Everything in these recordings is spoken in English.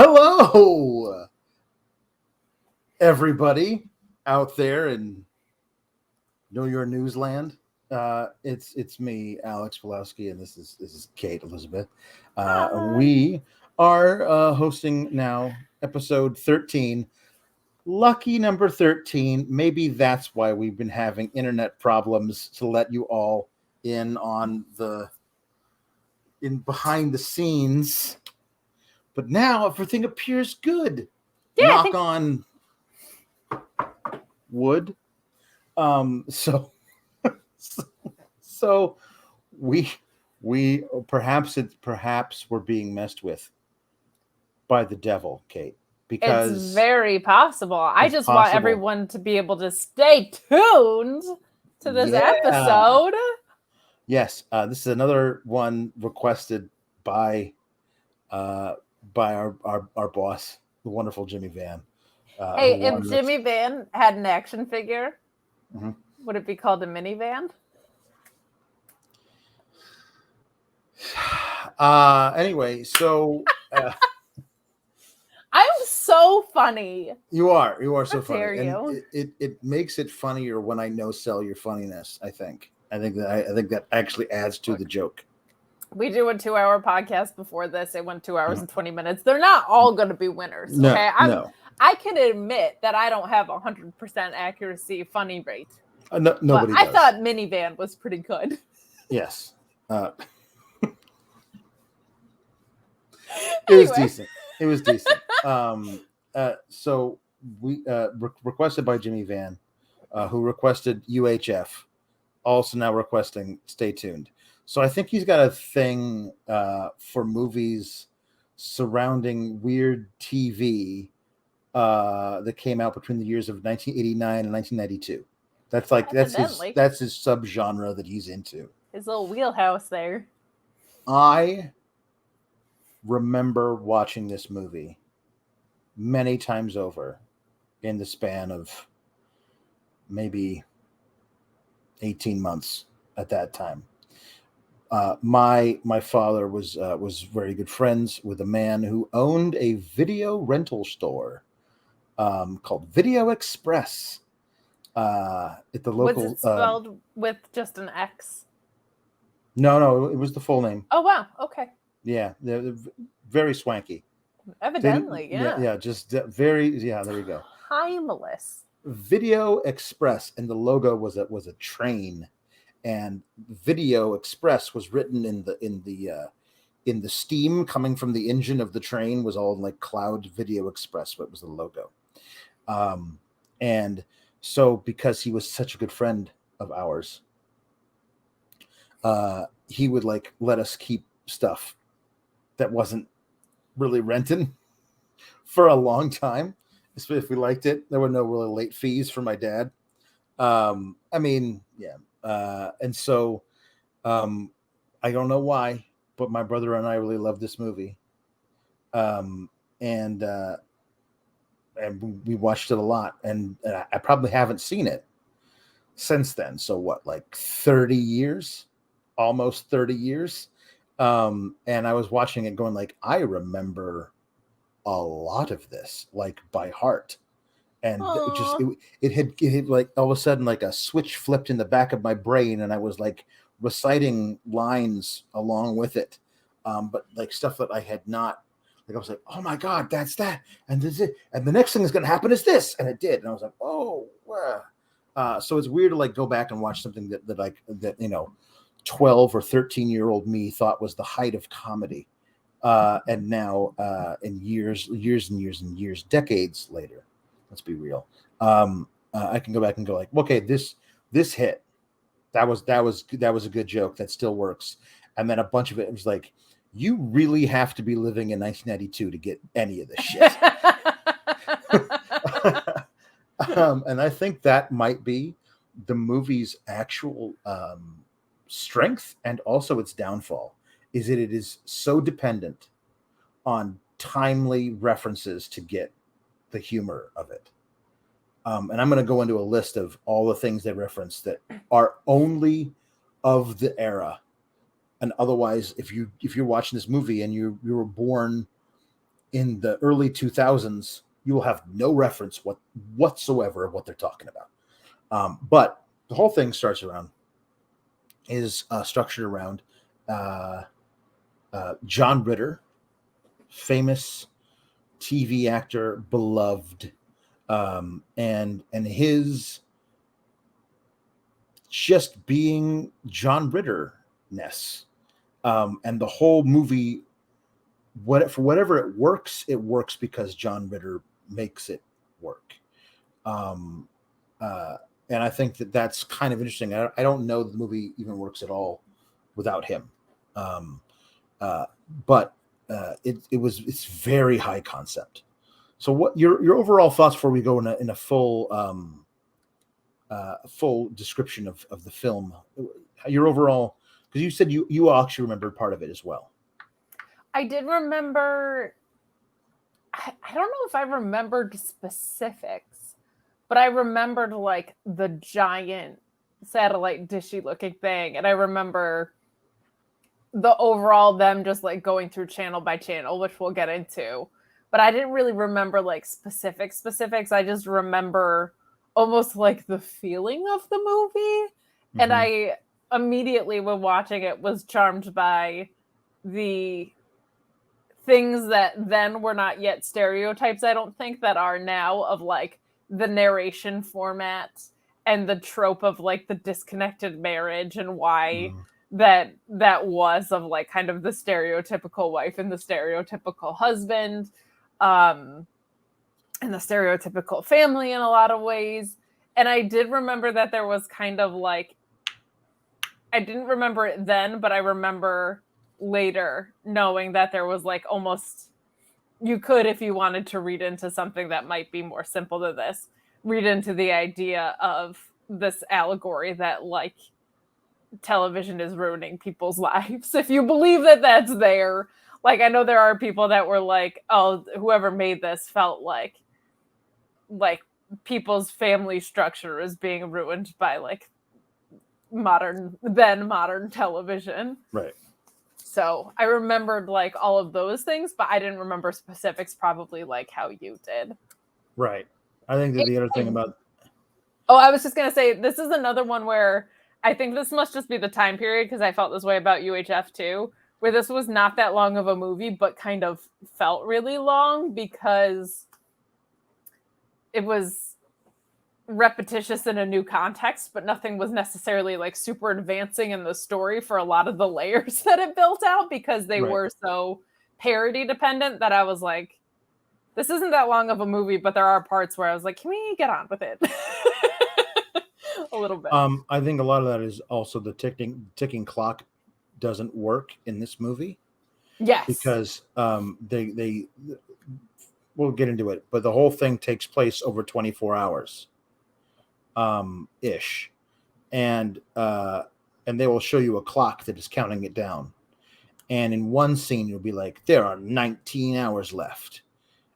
Hello, everybody out there in Know Your Newsland. It's me, Alex Pawlowski, and this is Kate Elizabeth. We are hosting now episode 13. Lucky number 13. Maybe that's why we've been having internet problems, to let you all in on behind the scenes. But now everything appears good. Yeah, Knock on wood. So we perhaps we're being messed with by the devil, Kate. Because it's very possible. I just want everyone to be able to stay tuned to this episode. Yes, this is another one requested by our boss, the wonderful Jimmy Van. Hey, if Jimmy Van had an action figure, would it be called a minivan? Anyway, so I'm so funny. You are so funny. Dare you? And it makes it funnier when I no-sell your funniness. I think that actually adds to the joke. We do a 2-hour podcast before this. It went 2 hours and 20 minutes. They're not all going to be winners. Okay, no. I can admit that I don't have 100% accuracy funny rate. Nobody. I thought minivan was pretty good. Yes. It was decent. So we requested by Jimmy Van, who requested UHF, also now requesting stay tuned. So I think he's got a thing for movies surrounding weird TV that came out between the years of 1989 and 1992. That's his subgenre that he's into. His little wheelhouse there. I remember watching this movie many times over in the span of maybe 18 months at that time. My father was very good friends with a man who owned a video rental store called Video Express at the local. Was it spelled with just an X? No, it was the full name. Oh wow, okay. Yeah, they're very swanky. Evidently, yeah, just very. Yeah, there we go. Timeless. Video Express, and the logo was a train. And Video Express was written in the steam coming from the engine of the train was all like cloud Video Express. What was the logo? And so because he was such a good friend of ours, he would like let us keep stuff that wasn't really rented for a long time, especially if we liked it. There were no really late fees for my dad. And so I don't know why, but my brother and I really loved this movie. And we watched it a lot, and I probably haven't seen it since then. So what, like 30 years, almost 30 years. And I was watching it going like, I remember a lot of this, like by heart. And it had like all of a sudden like a switch flipped in the back of my brain, and I was like reciting lines along with it, but like stuff that I had not. Like I was like, oh my God, that's that, and this is it, and the next thing that's going to happen is this, and it did, and I was like, oh, wow. So it's weird to like go back and watch something that 12 or 13-year-old me thought was the height of comedy, and now in years and years, decades later. Let's be real. I can go back and go like, okay, this hit. That was a good joke. That still works. And then a bunch of it was like, you really have to be living in 1992 to get any of this shit. And I think that might be the movie's actual strength, and also its downfall, is that it is so dependent on timely references to get the humor of it. And I'm going to go into a list of all the things they reference that are only of the era. And otherwise, if you're watching this movie and you were born in the early 2000s, you will have no reference whatsoever of what they're talking about. But the whole thing structured around John Ritter, famous TV actor, beloved, and his just being John Ritter-ness. And the whole movie, for whatever it works because John Ritter makes it work. And I think that's kind of interesting. I don't know the movie even works at all without him. But it's very high concept. So what your overall thoughts before we go in a full full description of the film? Your overall, because you said you actually remembered part of it as well. I did remember. I don't know if I remembered specifics, but I remembered like the giant satellite dishy looking thing, and I remember the overall them just like going through channel by channel, which we'll get into. But I didn't really remember like specifics. I just remember almost like the feeling of the movie. Mm-hmm. And I immediately, when watching it, was charmed by the things that then were not yet stereotypes, I don't think, that are now, of like the narration format and the trope of like the disconnected marriage, and why that was of like kind of the stereotypical wife and the stereotypical husband, and the stereotypical family in a lot of ways. And I did remember that there was kind of like, I didn't remember it then, but I remember later knowing that there was like almost, you could, if you wanted to read into something that might be more simple than this, read into the idea of this allegory that like television is ruining people's lives. If you believe that that's there, like I know there are people that were like, oh, whoever made this felt like people's family structure is being ruined by like modern television. Right. So I remembered like all of those things, but I didn't remember specifics, probably like how you did. Right. I think that the other thing about... Oh, I was just going to say, this is another one where I think this must just be the time period, because I felt this way about UHF too, where this was not that long of a movie, but kind of felt really long because it was repetitious in a new context, but nothing was necessarily like super advancing in the story for a lot of the layers that it built out, because they were so parody dependent that I was like, this isn't that long of a movie, but there are parts where I was like, can we get on with it? A little bit. I think a lot of that is also the ticking clock doesn't work in this movie. Yes. Because they we'll get into it, but the whole thing takes place over 24 hours. Ish. And they will show you a clock that is counting it down. And in one scene, you'll be like, there are 19 hours left.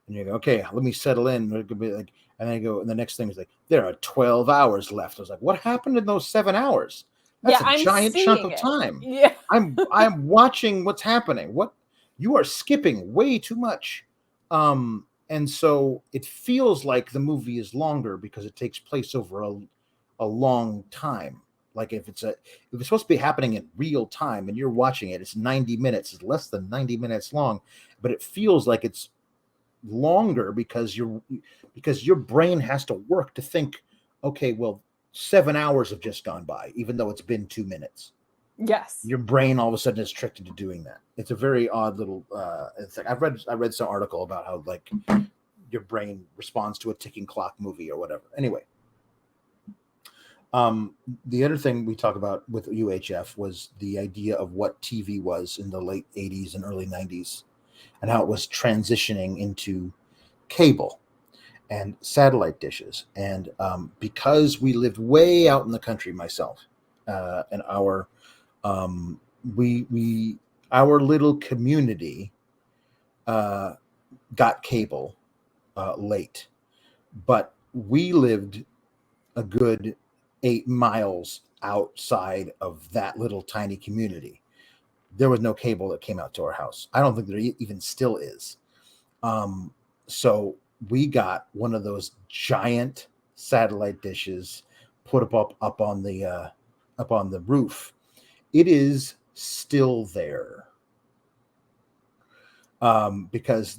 And you go, okay, let me settle in. It could be like, and then I go, and the next thing is like, there are 12 hours left. I was like, what happened in those 7 hours? That's a giant chunk of time. Yeah. I'm watching what's happening. What you are skipping way too much. And so it feels like the movie is longer because it takes place over a long time. Like if it's supposed to be happening in real time and you're watching it, it's 90 minutes. It's less than 90 minutes long, but it feels like it's longer because your brain has to work to think, okay, well, 7 hours have just gone by, even though it's been 2 minutes. Yes. Your brain all of a sudden is tricked into doing that. It's a very odd little thing. I read some article about how like your brain responds to a ticking clock movie or whatever. Anyway, the other thing we talk about with UHF was the idea of what TV was in the late 80s and early 90s and how it was transitioning into cable and satellite dishes. And because we lived way out in the country, myself and our our little community got cable late, but we lived a good 8 miles outside of that little tiny community. There was no cable that came out to our house. I don't think there even still is. So we got one of those giant satellite dishes, put up on the roof. It is still there. Because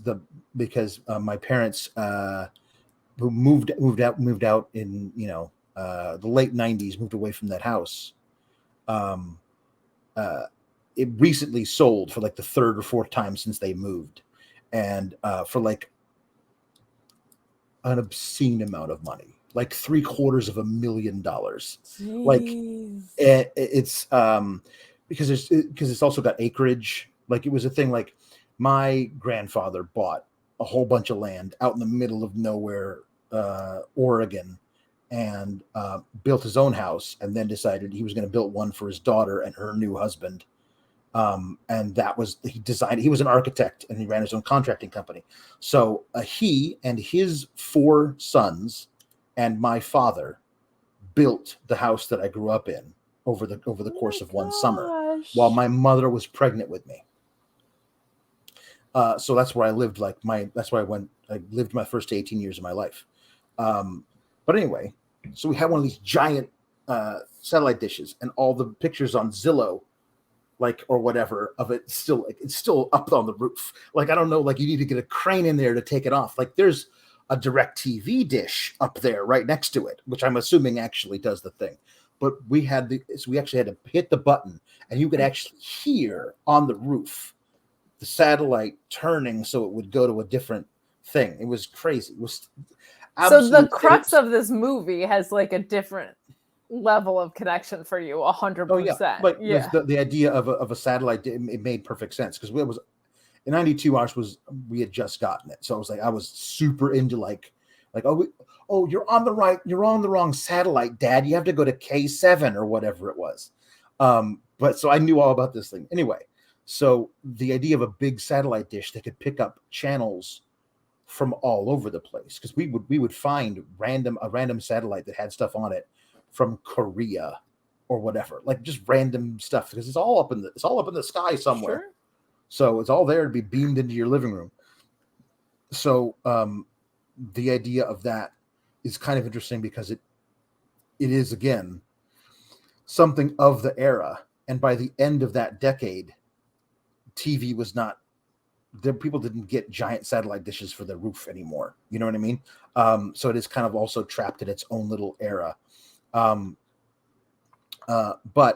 my parents who moved out in the late 90s, moved away from that house. It recently sold for like the third or fourth time since they moved, and for like an obscene amount of money, like $750,000. Like it's because it's also got acreage. Like it was a thing. Like my grandfather bought a whole bunch of land out in the middle of nowhere, Oregon, and built his own house, and then decided he was going to build one for his daughter and her new husband. And that was, he designed, he was an architect and he ran his own contracting company. So he and his 4 sons and my father built the house that I grew up in over the course of one summer while my mother was pregnant with me. So that's where I lived. That's where I lived my first 18 years of my life. But anyway, so we had one of these giant satellite dishes, and all the pictures on Zillow, or whatever, of it still, it's still up on the roof. Like, I don't know, like you need to get a crane in there to take it off. Like there's a DirecTV dish up there right next to it, which I'm assuming actually does the thing. But we actually had to hit the button, and you could actually hear on the roof the satellite turning so it would go to a different thing. It was crazy. It was so the crux of this movie has like a different level of connection for you, 100%. Oh yeah, like the idea of a satellite, it made perfect sense, because it was in '92. We had just gotten it, so I was super into you're on the wrong satellite, Dad. You have to go to K7 or whatever it was. But so I knew all about this thing anyway. So the idea of a big satellite dish that could pick up channels from all over the place, because we would find a random satellite that had stuff on it from Korea or whatever, like just random stuff, because it's all up in the sky somewhere. Sure. So it's all there to be beamed into your living room. So the idea of that is kind of interesting, because it is, again, something of the era. And by the end of that decade, TV was not, people didn't get giant satellite dishes for their roof anymore. You know what I mean? So it is kind of also trapped in its own little era. But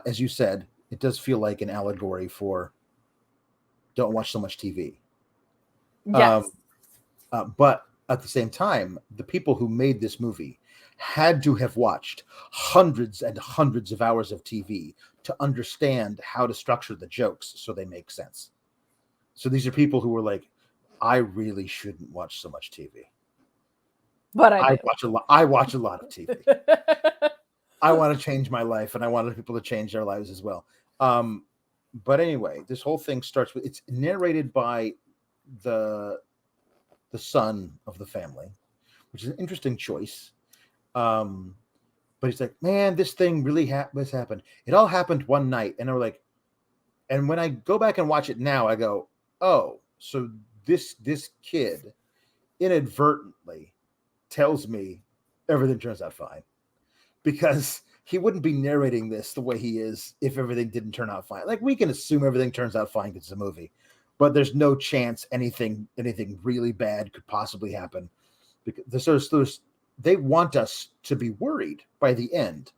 as you said, it does feel like an allegory for don't watch so much TV. Yes. But at the same time, the people who made this movie had to have watched hundreds and hundreds of hours of TV to understand how to structure the jokes so they make sense. So these are people who were like, I really shouldn't watch so much TV. But I watch a lot of TV. I want to change my life, and I wanted people to change their lives as well. But anyway, this whole thing starts with, it's narrated by the son of the family, which is an interesting choice. But he's like, man, this thing really has happened. It all happened one night. And we're like, and when I go back and watch it now, I go, oh, so this kid inadvertently tells me everything turns out fine, because he wouldn't be narrating this the way he is if everything didn't turn out fine. Like, we can assume everything turns out fine because it's a movie, but there's no chance anything really bad could possibly happen, because they want us to be worried by the end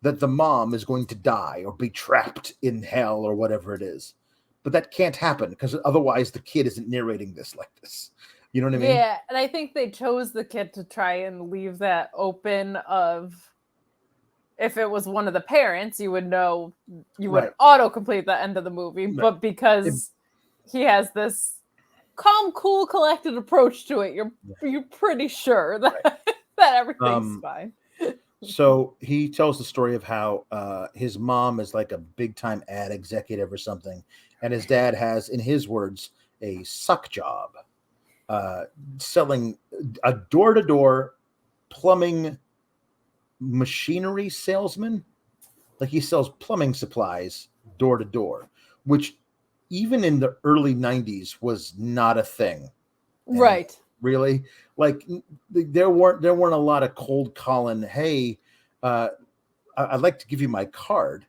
that the mom is going to die or be trapped in hell or whatever it is. But that can't happen, because otherwise the kid isn't narrating this like this. You know what I mean? Yeah, and I think they chose the kid to try and leave that open of, if it was one of the parents, you would know, you would auto-complete the end of the movie. Right. But because he has this calm, cool, collected approach to it, you're pretty sure that, that everything's fine. So he tells the story of how his mom is like a big-time ad executive or something, and his dad has, in his words, a suck job, selling a door-to-door plumbing machinery salesman. Like, he sells plumbing supplies door-to-door, which even in the early 90s was not a thing. Right. Really, like there weren't a lot of cold calling. Hey, I'd like to give you my card.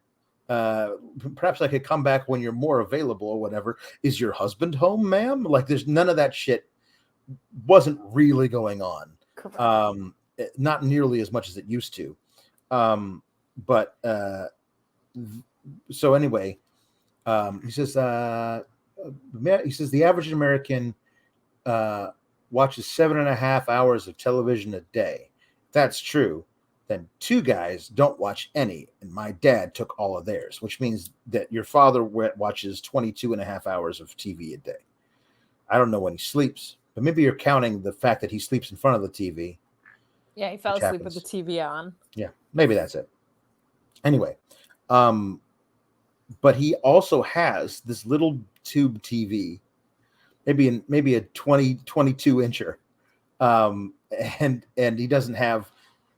Perhaps I could come back when you're more available or whatever. Is your husband home, ma'am? Like, there's none of that shit. Wasn't really going on. Correct. Not nearly as much as it used to. But so anyway, he says the average American watches 7.5 hours of television a day. If that's true, then 2 guys don't watch any, and my dad took all of theirs, which means that your father watches 22.5 hours of TV a day. I don't know when he sleeps, but maybe you're counting the fact that he sleeps in front of the TV. Yeah, he fell asleep with the TV on. Yeah, maybe that's it. Anyway, but he also has this little tube TV, maybe a 22 incher, and he doesn't have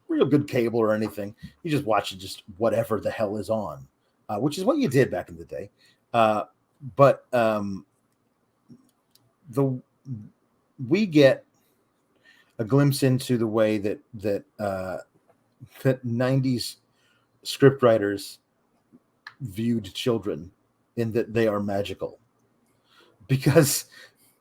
real good cable or anything. He just watches just whatever the hell is on, which is what you did back in the day. But we get a glimpse into the way that 90s scriptwriters viewed children, in that they are magical, because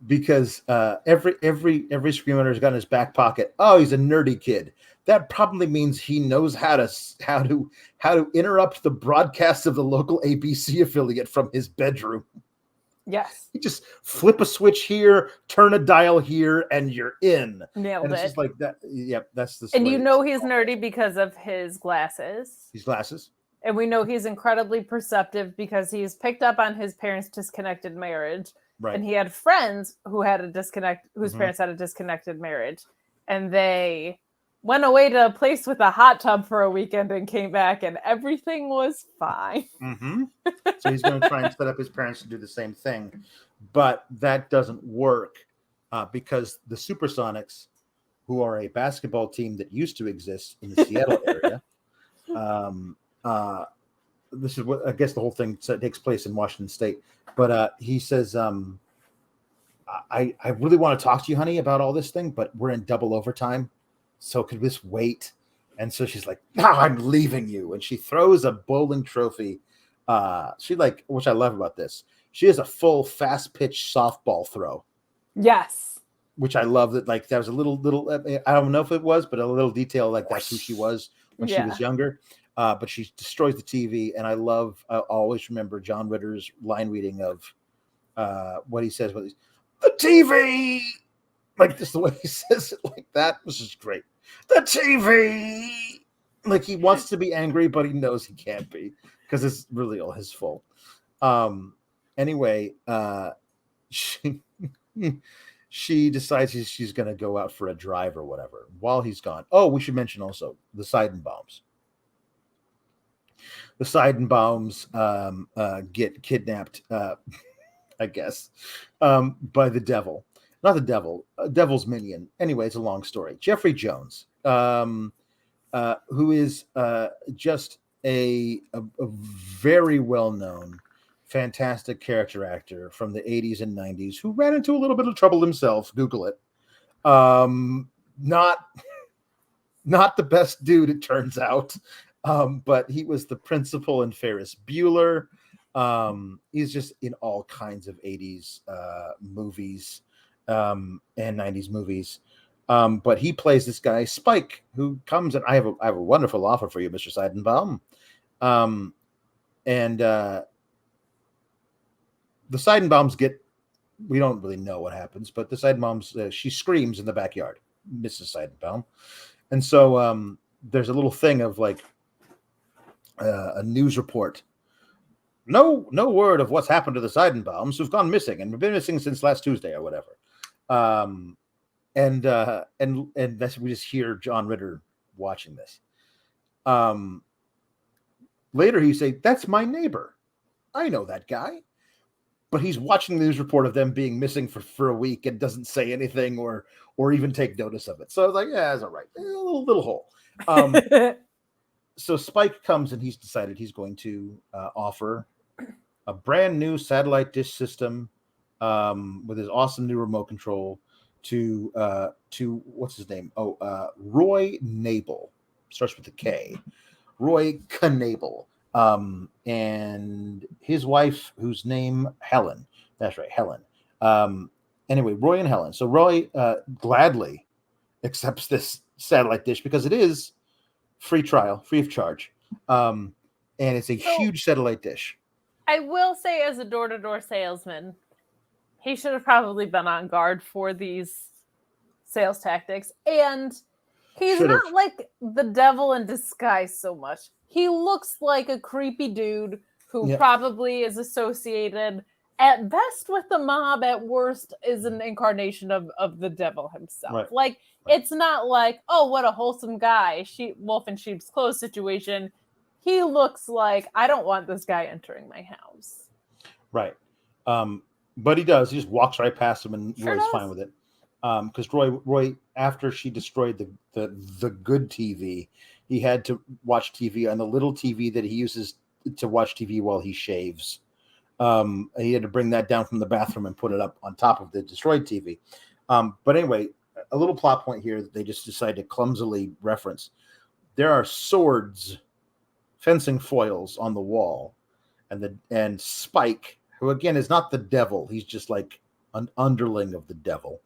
every screenwriter's got in his back pocket, oh, he's a nerdy kid. That probably means he knows how to interrupt the broadcast of the local ABC affiliate from his bedroom. Yes. You just flip a switch here, turn a dial here, and you're in. Nailed and it's it. just like that. Yep, that's the. And you know he's nerdy because of his glasses. His glasses. And we know he's incredibly perceptive because he's picked up on his parents' disconnected marriage. Right. And he had friends who had whose parents had a disconnected marriage. And they went away to a place with a hot tub for a weekend and came back, and everything was fine. Mm-hmm. So he's going to try and set up his parents to do the same thing. But that doesn't work because the Supersonics, who are a basketball team that used to exist in the Seattle area, this is what I guess the whole thing takes place in Washington State. But he says, I really want to talk to you, honey, about all this thing, but we're in double overtime. So could this wait? And so she's like, no, I'm leaving you. And she throws a bowling trophy. Which I love about this. She has a full fast pitch softball throw. Yes. Which I love that. Like, that was a little, I don't know if it was, but a little detail, like that's who she was when she was younger. But she destroys the TV. And I always remember John Ritter's line reading of what he says, the TV, like this, the way he says it like that, this is great. The TV, like he wants to be angry, but he knows he can't be because it's really all his fault. Anyway, she decides she's going to go out for a drive or whatever while he's gone. Oh, we should mention also the Seidenbaums. The Seidenbaums get kidnapped, I guess, by the devil. Not the devil, devil's minion. Anyway, it's a long story. Jeffrey Jones, who is just a very well-known, fantastic character actor from the 80s and 90s who ran into a little bit of trouble himself. Google it. Not the best dude, it turns out. But he was the principal in Ferris Bueller. He's just in all kinds of 80s movies and 90s movies. But he plays this guy, Spike, who comes and I have a wonderful offer for you, Mr. Seidenbaum. And the Seidenbaums we don't really know what happens, but the Seidenbaums, she screams in the backyard, Mrs. Seidenbaum. And so there's a little thing of like a news report. No word of what's happened to the Seidenbaums who've gone missing and have been missing since last Tuesday or whatever. And that's, we just hear John Ritter watching this. Later he say, that's my neighbor. I know that guy. But he's watching the news report of them being missing for a week and doesn't say anything or even take notice of it. So I was like, yeah, that's all right. A little hole. So Spike comes and he's decided he's going to offer a brand new satellite dish system with his awesome new remote control to what's his name? Roy Nabel, starts with a K. Roy Knabel, and his wife, whose name Helen. That's right, Helen. Anyway, Roy and Helen. So Roy gladly accepts this satellite dish because it is free trial, free of charge, and it's a huge satellite dish. I will say, as a door-to-door salesman, he should have probably been on guard for these sales tactics. And he's not like the devil in disguise so much. He looks like a creepy dude who probably is associated at best with the mob, at worst is an incarnation of the devil himself. Right. Like, it's not like, oh, what a wholesome guy, wolf in sheep's clothes situation. He looks like, I don't want this guy entering my house. Right. But he does. He just walks right past him, and Roy's fine with it. Because Roy, after she destroyed the good TV, he had to watch TV on the little TV that he uses to watch TV while he shaves. He had to bring that down from the bathroom and put it up on top of the destroyed TV. But anyway, a little plot point here that they just decided to clumsily reference. There are swords, fencing foils on the wall, and Spike, who again is not the devil, he's just like an underling of the devil.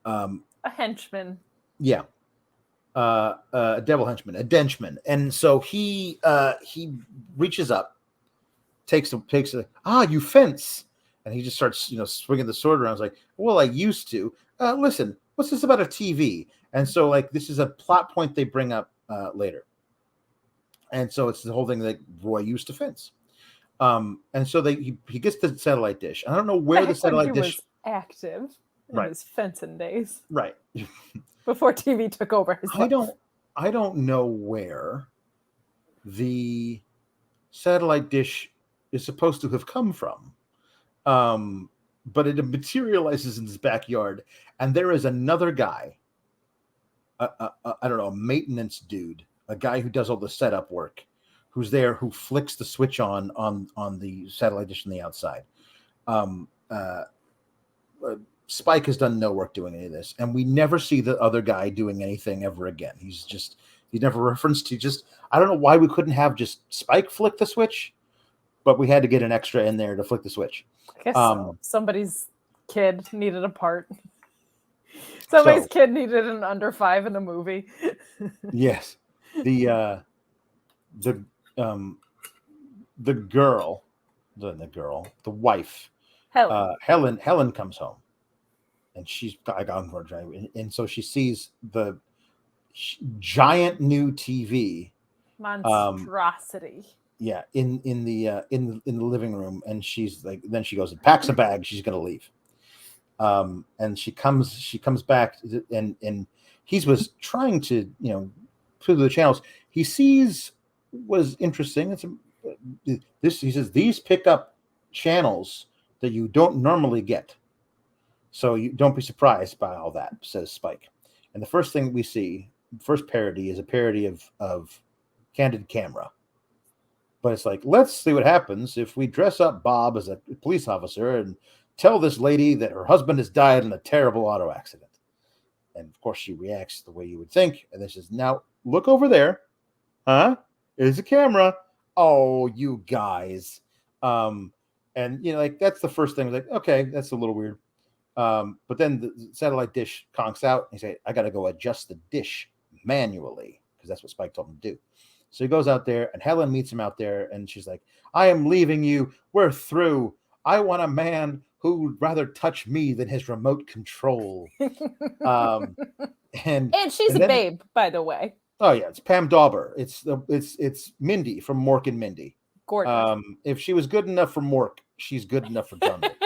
A henchman. Yeah. A devil henchman, a denchman. And so he reaches up, takes you fence. And he just starts, swinging the sword around. It's like, well, I used to. Listen, what's this about a TV? And so, like, this is a plot point they bring up later. And so it's the whole thing that Roy used to fence. And so he gets the satellite dish. I don't know where the satellite dish was active in his fencing days. Right. Before TV took over his life. I don't know where the satellite dish is supposed to have come from. But it materializes in his backyard, and there is another guy, I don't know, a maintenance dude, a guy who does all the setup work, who's there, who flicks the switch on the satellite dish on the outside. Spike has done no work doing any of this, and we never see the other guy doing anything ever again. He's never referenced to I don't know why we couldn't have just Spike flick the switch, but we had to get an extra in there to flick the switch. I guess so. Somebody's kid needed a part. Somebody's kid needed an under 5 in a movie. Yes. The wife, Helen comes home, and she's gone for a drive, and so she sees the giant new TV monstrosity. In the living room, and she's like, then she goes and packs a bag. She's gonna leave. And she comes back, and he was trying to through the channels he sees was interesting. He says these pick up channels that you don't normally get, so you don't be surprised by all that, says Spike. And the first thing we see, first parody, is a parody of Candid Camera. But it's like, let's see what happens if we dress up Bob as a police officer and tell this lady that her husband has died in a terrible auto accident. And of course she reacts the way you would think. And then says, now look over there. Huh? There's a camera. Oh, you guys. And like, that's the first thing. Like, okay, that's a little weird. But then the satellite dish conks out. And he say, I got to go adjust the dish manually, because that's what Spike told him to do. So he goes out there, and Helen meets him out there, and she's like, I am leaving you. We're through. I want a man who would rather touch me than his remote control. And she's a babe, by the way. Oh yeah, it's Pam Dauber. It's Mindy from Mork and Mindy. Gorgeous. If she was good enough for Mork, she's good enough for John Wick.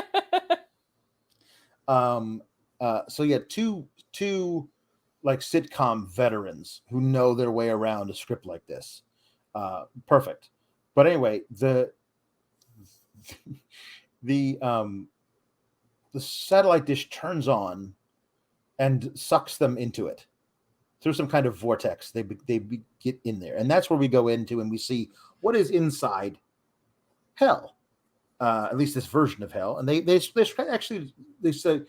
So yeah, two like sitcom veterans who know their way around a script like this. Perfect. But anyway, the satellite dish turns on and sucks them into it through some kind of vortex. They get in there, and that's where we go into, and we see what is inside hell, at least this version of hell. And they say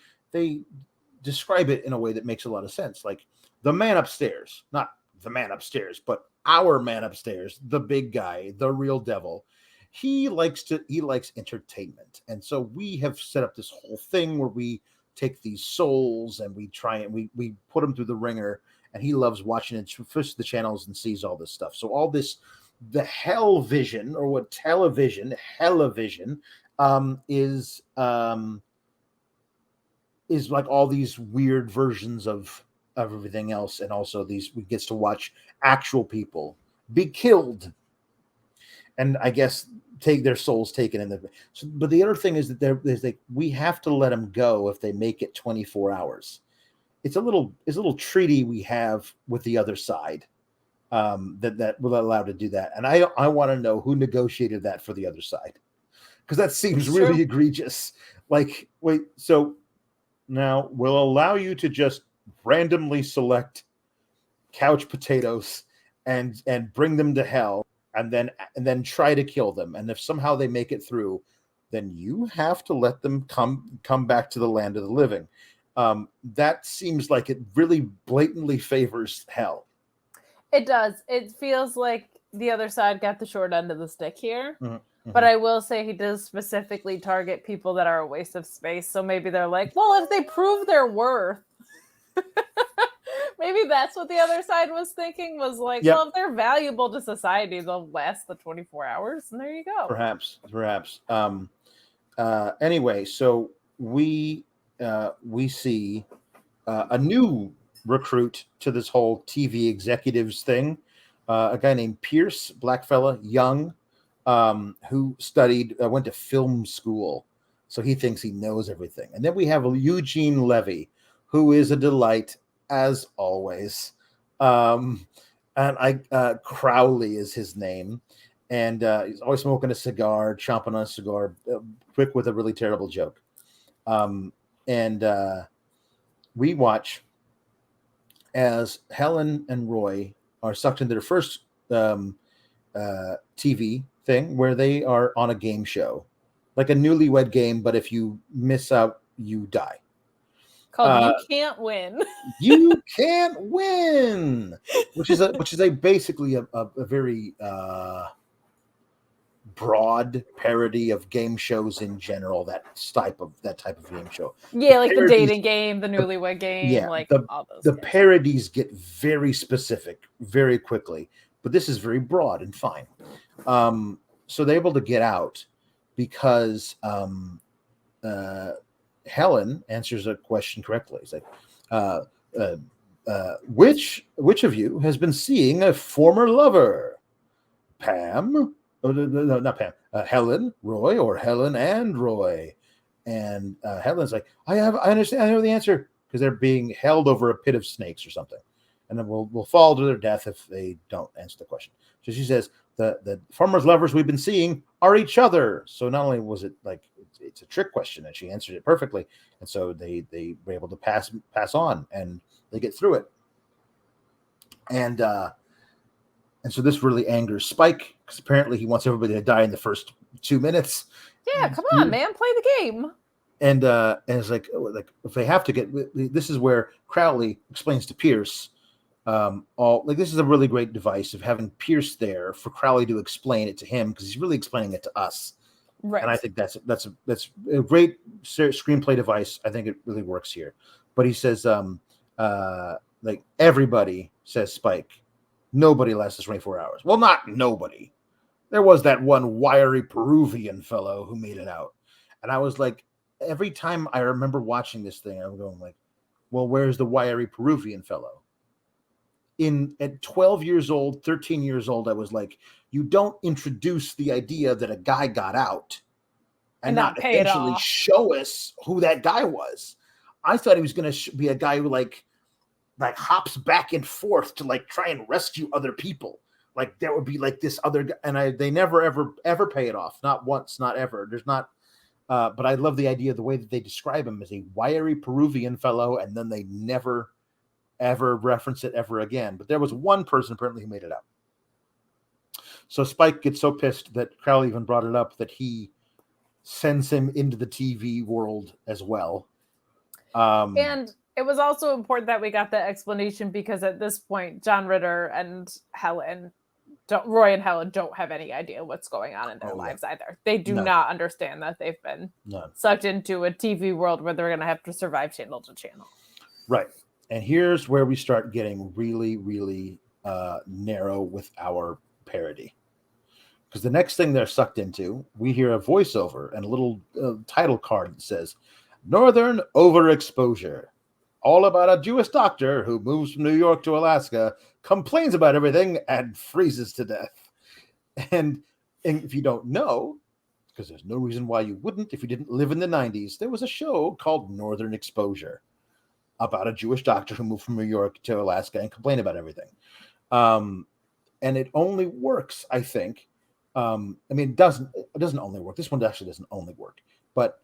describe it in a way that makes a lot of sense. Like the man upstairs, not the man upstairs, but our man upstairs, the big guy, the real devil. He likes entertainment. And so we have set up this whole thing where we take these souls and we try and we put them through the ringer, and he loves watching it, pushes the channels and sees all this stuff. So all this, the hell vision, or what television, television, is like all these weird versions of everything else, and also we gets to watch actual people be killed, and I guess take their souls taken in the. So, but the other thing is that there's like, we have to let them go if they make it 24 hours. It's a little treaty we have with the other side, that will allow to do that, and I want to know who negotiated that for the other side, because that seems really egregious. Like, wait, so now we'll allow you to just randomly select couch potatoes and bring them to hell, and then try to kill them, and if somehow they make it through, then you have to let them come back to the land of the living. That seems like it really blatantly favors hell. It does. It feels like the other side got the short end of the stick here. Mm-hmm. But I will say he does specifically target people that are a waste of space. So maybe they're like, well, if they prove their worth, maybe that's what the other side was thinking, was like, well, if they're valuable to society, they'll last the 24 hours. And there you go. Perhaps. Anyway, so we see a new recruit to this whole TV executives thing, a guy named Pierce, black fella, young, who went to film school, so he thinks he knows everything. And then we have Eugene Levy, who is a delight as always. And Crowley is his name, and he's always smoking a cigar, chomping on a cigar, quick with a really terrible joke. And we watch as Helen and Roy are sucked into their first TV thing, where they are on a game show, like a newlywed game, but if you miss out, you die. Called You Can't Win. You Can't Win, which is basically a very broad parody of game shows in general. That type of game show. Yeah, like the dating game, the newlywed game. Yeah, like all those. The parodies get very specific very quickly, but this is very broad and fine. So they're able to get out because Helen answers a question correctly. It's like, which of you has been seeing a former lover? Pam? Oh, no, not Pam. Helen, Roy, or Helen and Roy? And Helen's like, I understand. I know the answer, because they're being held over a pit of snakes or something, and then we'll fall to their death if they don't answer the question. So she says, the former lovers we've been seeing are each other. So not only was it like it's a trick question, and she answered it perfectly, and so they were able to pass on, and they get through it. And so this really angers Spike, because apparently he wants everybody to die in the first 2 minutes. Yeah, come on, man, play the game. And it's like if they have to get, this is where Crowley explains to Pierce, this is a really great device of having Pierce there for Crowley to explain it to him, because he's really explaining it to us. Right. And I think that's a great screenplay device. I think it really works here. But he says, like everybody, says Spike, nobody lasts 24 hours. Well, not nobody. There was that one wiry Peruvian fellow who made it out. And I was like, every time I remember watching this thing, I'm going like, well, where's the wiry Peruvian fellow? At 12 years old, 13 years old, I was like, you don't introduce the idea that a guy got out and not eventually show us who that guy was. I thought he was going to be a guy who like hops back and forth to like try and rescue other people. Like there would be like this other guy, and they never ever pay it off. Not once, not ever. There's not. But I love the idea of the way that they describe him as a wiry Peruvian fellow, and then they never ever reference it ever again. But there was one person apparently who made it out. So Spike gets so pissed that Crowley even brought it up that he sends him into the TV world as well. And It was also important that we got that explanation because at this point, John Ritter and Roy and Helen don't have any idea what's going on in their lives either. They do not understand that they've been sucked into a TV world where they're going to have to survive channel to channel. Right. And here's where we start getting really, really narrow with our parody. Because the next thing they're sucked into, we hear a voiceover and a little title card that says, Northern Overexposure. All about a Jewish doctor who moves from New York to Alaska, complains about everything, and freezes to death. And if you don't know, because there's no reason why you wouldn't if you didn't live in the 90s, there was a show called Northern Exposure about a Jewish doctor who moved from New York to Alaska and complained about everything. And it only works, I think. I mean, it doesn't only work. This one actually doesn't only work, but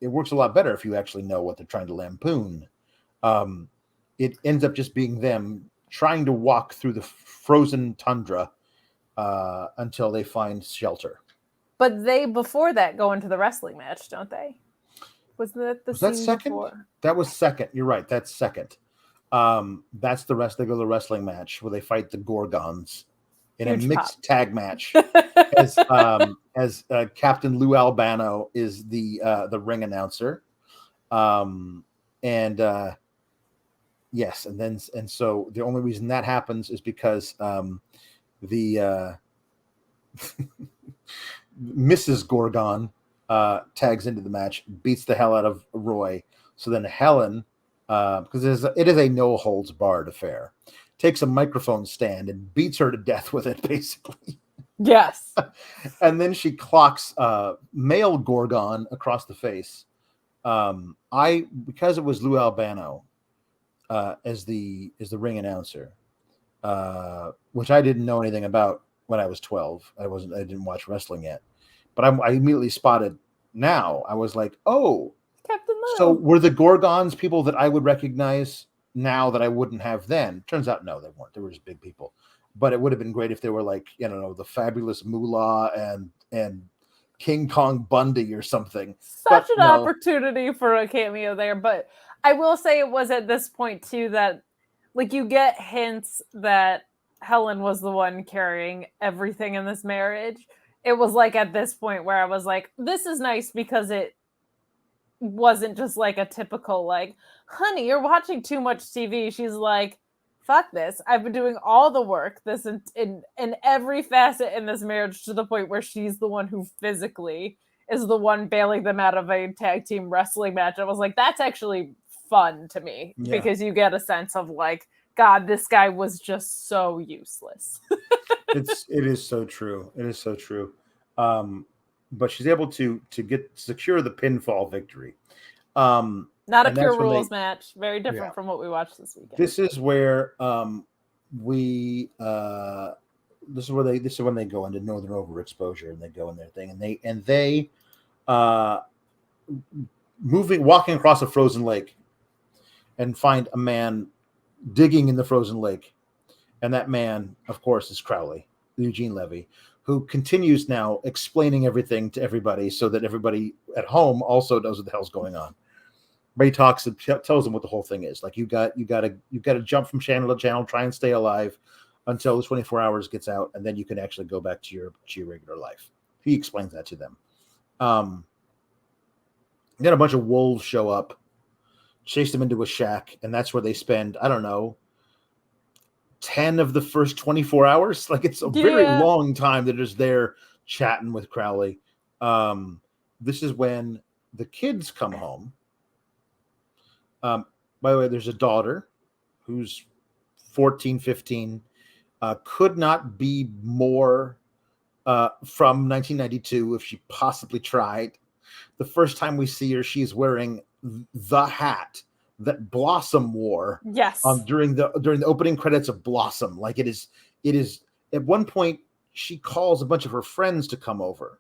it works a lot better if you actually know what they're trying to lampoon. It ends up just being them trying to walk through the frozen tundra until they find shelter. But they, before that, go into the wrestling match, don't they? Was that second? Before? That was second. You're right. That's second. That's the rest. They go to the wrestling match where they fight the Gorgons in a mixed tag match. as Captain Lou Albano is the ring announcer. Yes, and so the only reason that happens is because the Mrs. Gorgon tags into the match, beats the hell out of Roy. So then Helen, because it is a no holds barred affair, takes a microphone stand and beats her to death with it, basically. Yes. And then she clocks male Gorgon across the face. Because it was Lou Albano as the ring announcer, which I didn't know anything about when I was 12. I didn't watch wrestling yet, but I immediately spotted. Now I was like, oh, Captain Lou. So were the Gorgons people that I would recognize now that I wouldn't have then? Turns out, no, they weren't. They were just big people. But it would have been great if they were like, the fabulous Moolah and King Kong Bundy or something. Such an opportunity for a cameo there. But I will say it was at this point, too, that like you get hints that Helen was the one carrying everything in this marriage. It was like at this point where I was like, this is nice because it wasn't just like a typical like, honey, you're watching too much TV. She's like, fuck this. I've been doing all the work this in every facet in this marriage to the point where she's the one who physically is the one bailing them out of a tag team wrestling match. I was like, that's actually fun to me because you get a sense of like, God, this guy was just so useless. It is so true. It is so true. But she's able to secure the pinfall victory. Not a pure rules match. Very different from what we watched this weekend. This is where this is when they go into Northern Overexposure and they go in their thing and they walking across a frozen lake and find a man digging in the frozen lake, and that man, of course, is Crowley, Eugene Levy, who continues now explaining everything to everybody so that everybody at home also knows what the hell's going on. But he talks and tells them what the whole thing is. Like you got to jump from channel to channel, try and stay alive until the 24 hours gets out, and then you can actually go back to your regular life. He explains that to them. Then a bunch of wolves show up, chase them into a shack, and that's where they spend, I don't know, 10 of the first 24 hours. Like it's a very long time that is there chatting with Crowley. This is when the kids come home. By the way, there's a daughter who's 14, 15, could not be more from 1992 if she possibly tried. The first time we see her, she's wearing the hat that Blossom wore. Yes. During the opening credits of Blossom. Like it is at one point she calls a bunch of her friends to come over,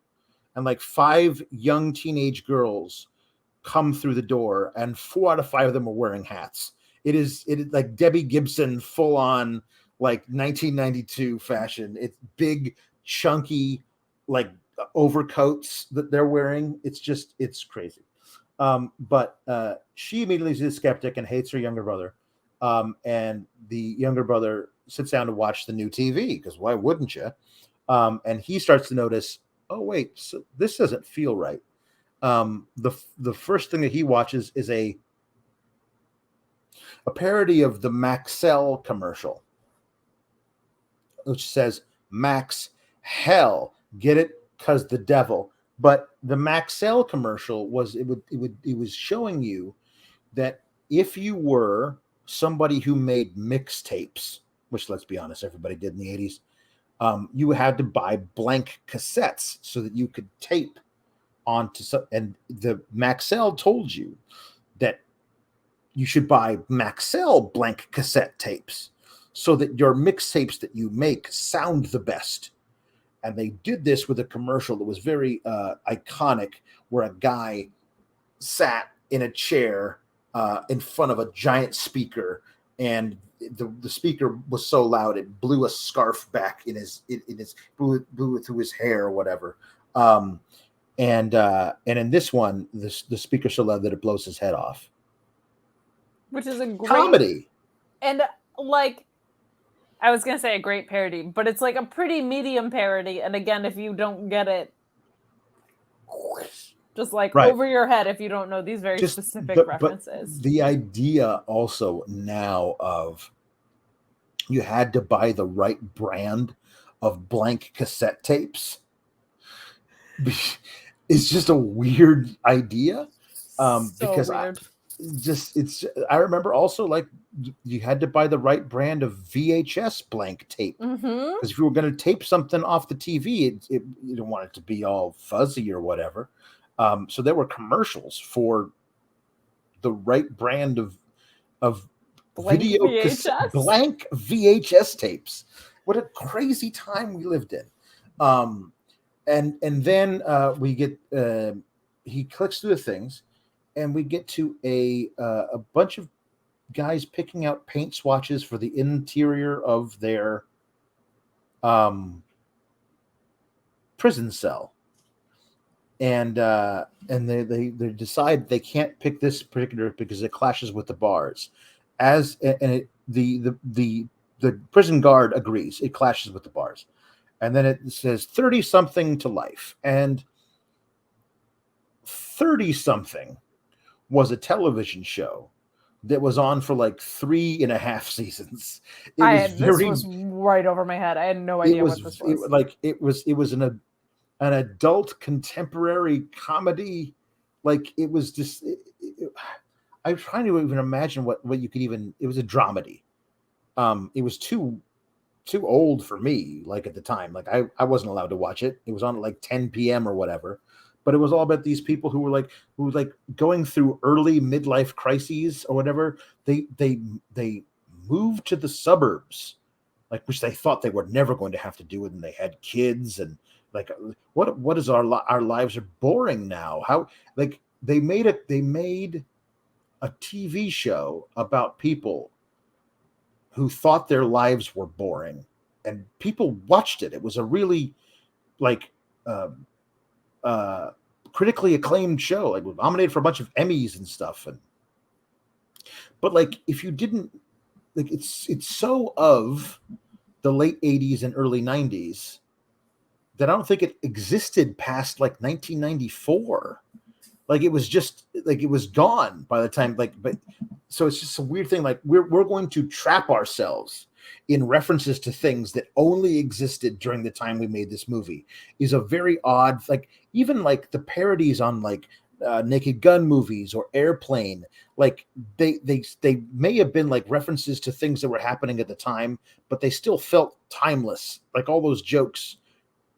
and like 5 young teenage girls come through the door, and 4 out of 5 of them are wearing hats. It is like Debbie Gibson full on like 1992 fashion. It's big, chunky, like overcoats that they're wearing. It's crazy. But she immediately is a skeptic and hates her younger brother. And the younger brother sits down to watch the new TV because why wouldn't you? And he starts to notice, oh wait, so this doesn't feel right. The first thing that he watches is a parody of the Maxell commercial, which says Max Hell, get it? Because the devil. But the Maxell commercial was it was showing you that if you were somebody who made mixtapes, which let's be honest, everybody did in the 80s, you had to buy blank cassettes so that you could tape onto some, and the Maxell told you that you should buy Maxell blank cassette tapes so that your mixtapes that you make sound the best. And they did this with a commercial that was very iconic, where a guy sat in a chair in front of a giant speaker, and the speaker was so loud it blew a scarf back in his blew it through his hair or whatever. And in this one, the speaker's so loud that it blows his head off. Which is a great comedy. And like, I was gonna say a great parody, but it's like a pretty medium parody. And again, if you don't get it, just like over your head if you don't know these very specific references. But the idea also now of you had to buy the right brand of blank cassette tapes is just a weird idea. Because weird. I remember also, like, you had to buy the right brand of VHS blank tape, because if you were going to tape something off the TV, you don't want it to be all fuzzy or whatever. So there were commercials for the right brand of blank video VHS? Blank VHS tapes. What a crazy time we lived in. And then we get he clicks through the things, and we get to a bunch of guys picking out paint swatches for the interior of their prison cell. And they decide they can't pick this particular because it clashes with the bars. The prison guard agrees it clashes with the bars, and then it says 30-something to life, and 30-something was a television show that was on for like 3.5 seasons. This was right over my head. I had no idea what this was. It was an adult contemporary comedy. Like, it was just I'm trying to even imagine what you could even. It was a dramedy. It was too old for me, like, at the time. Like, I wasn't allowed to watch it. It was on at like 10 p.m. or whatever. But it was all about these people who were going through early midlife crises or whatever. They moved to the suburbs, like, which they thought they were never going to have to do it, and they had kids, and like, what is our lives are boring now? How, like, they made a TV show about people who thought their lives were boring, and people watched it. It was a really, like, critically acclaimed show, like, nominated for a bunch of Emmys and stuff. But like, if you didn't, like, it's so of the late 80s and early 90s that I don't think it existed past like 1994. Like, it was just like, it was gone by the time, like, but so it's just a weird thing. Like, we're going to trap ourselves in references to things that only existed during the time we made this movie is a very odd, like, even like the parodies on like Naked Gun movies or Airplane, like they may have been like references to things that were happening at the time, but they still felt timeless. Like, all those jokes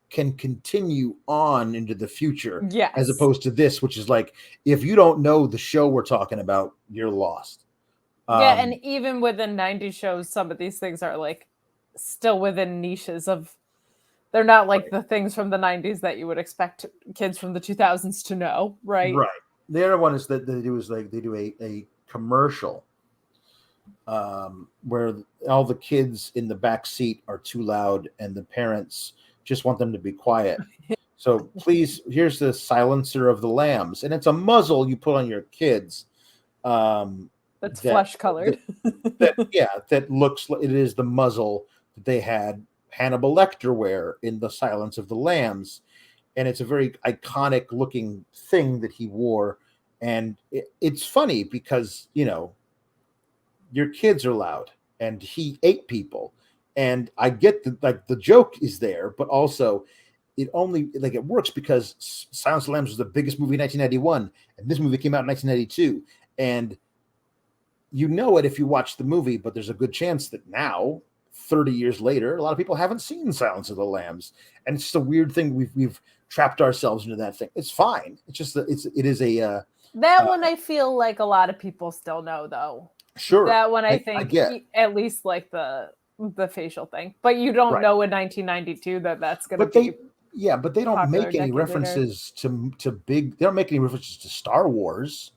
can continue on into the future, as opposed to this, which is like, if you don't know the show we're talking about, you're lost. And even within 90s shows, some of these things are like still within niches of, they're not like the things from the 90s that you would expect kids from the 2000s to know, right? Right. The other one is that they do a commercial where all the kids in the back seat are too loud and the parents just want them to be quiet. So please, here's the silencer of the lambs, and it's a muzzle you put on your kids. That's flesh colored. That looks like it is the muzzle that they had Hannibal Lecter wear in The Silence of the Lambs, and it's a very iconic looking thing that he wore. And it's funny because your kids are loud, and he ate people, and I get the joke is there, but also it only it works because Silence of the Lambs was the biggest movie in 1991, and this movie came out in 1992, and it if you watch the movie, but there's a good chance that now, 30 years later, a lot of people haven't seen Silence of the Lambs, and it's just a weird thing. We've trapped ourselves into that thing. It's fine. It's just that it is a that one. I feel like a lot of people still know, though. Sure, that one I think at least like the facial thing, but you don't know in 1992 that's going to be. But they don't make any references to big. They don't make any references to Star Wars.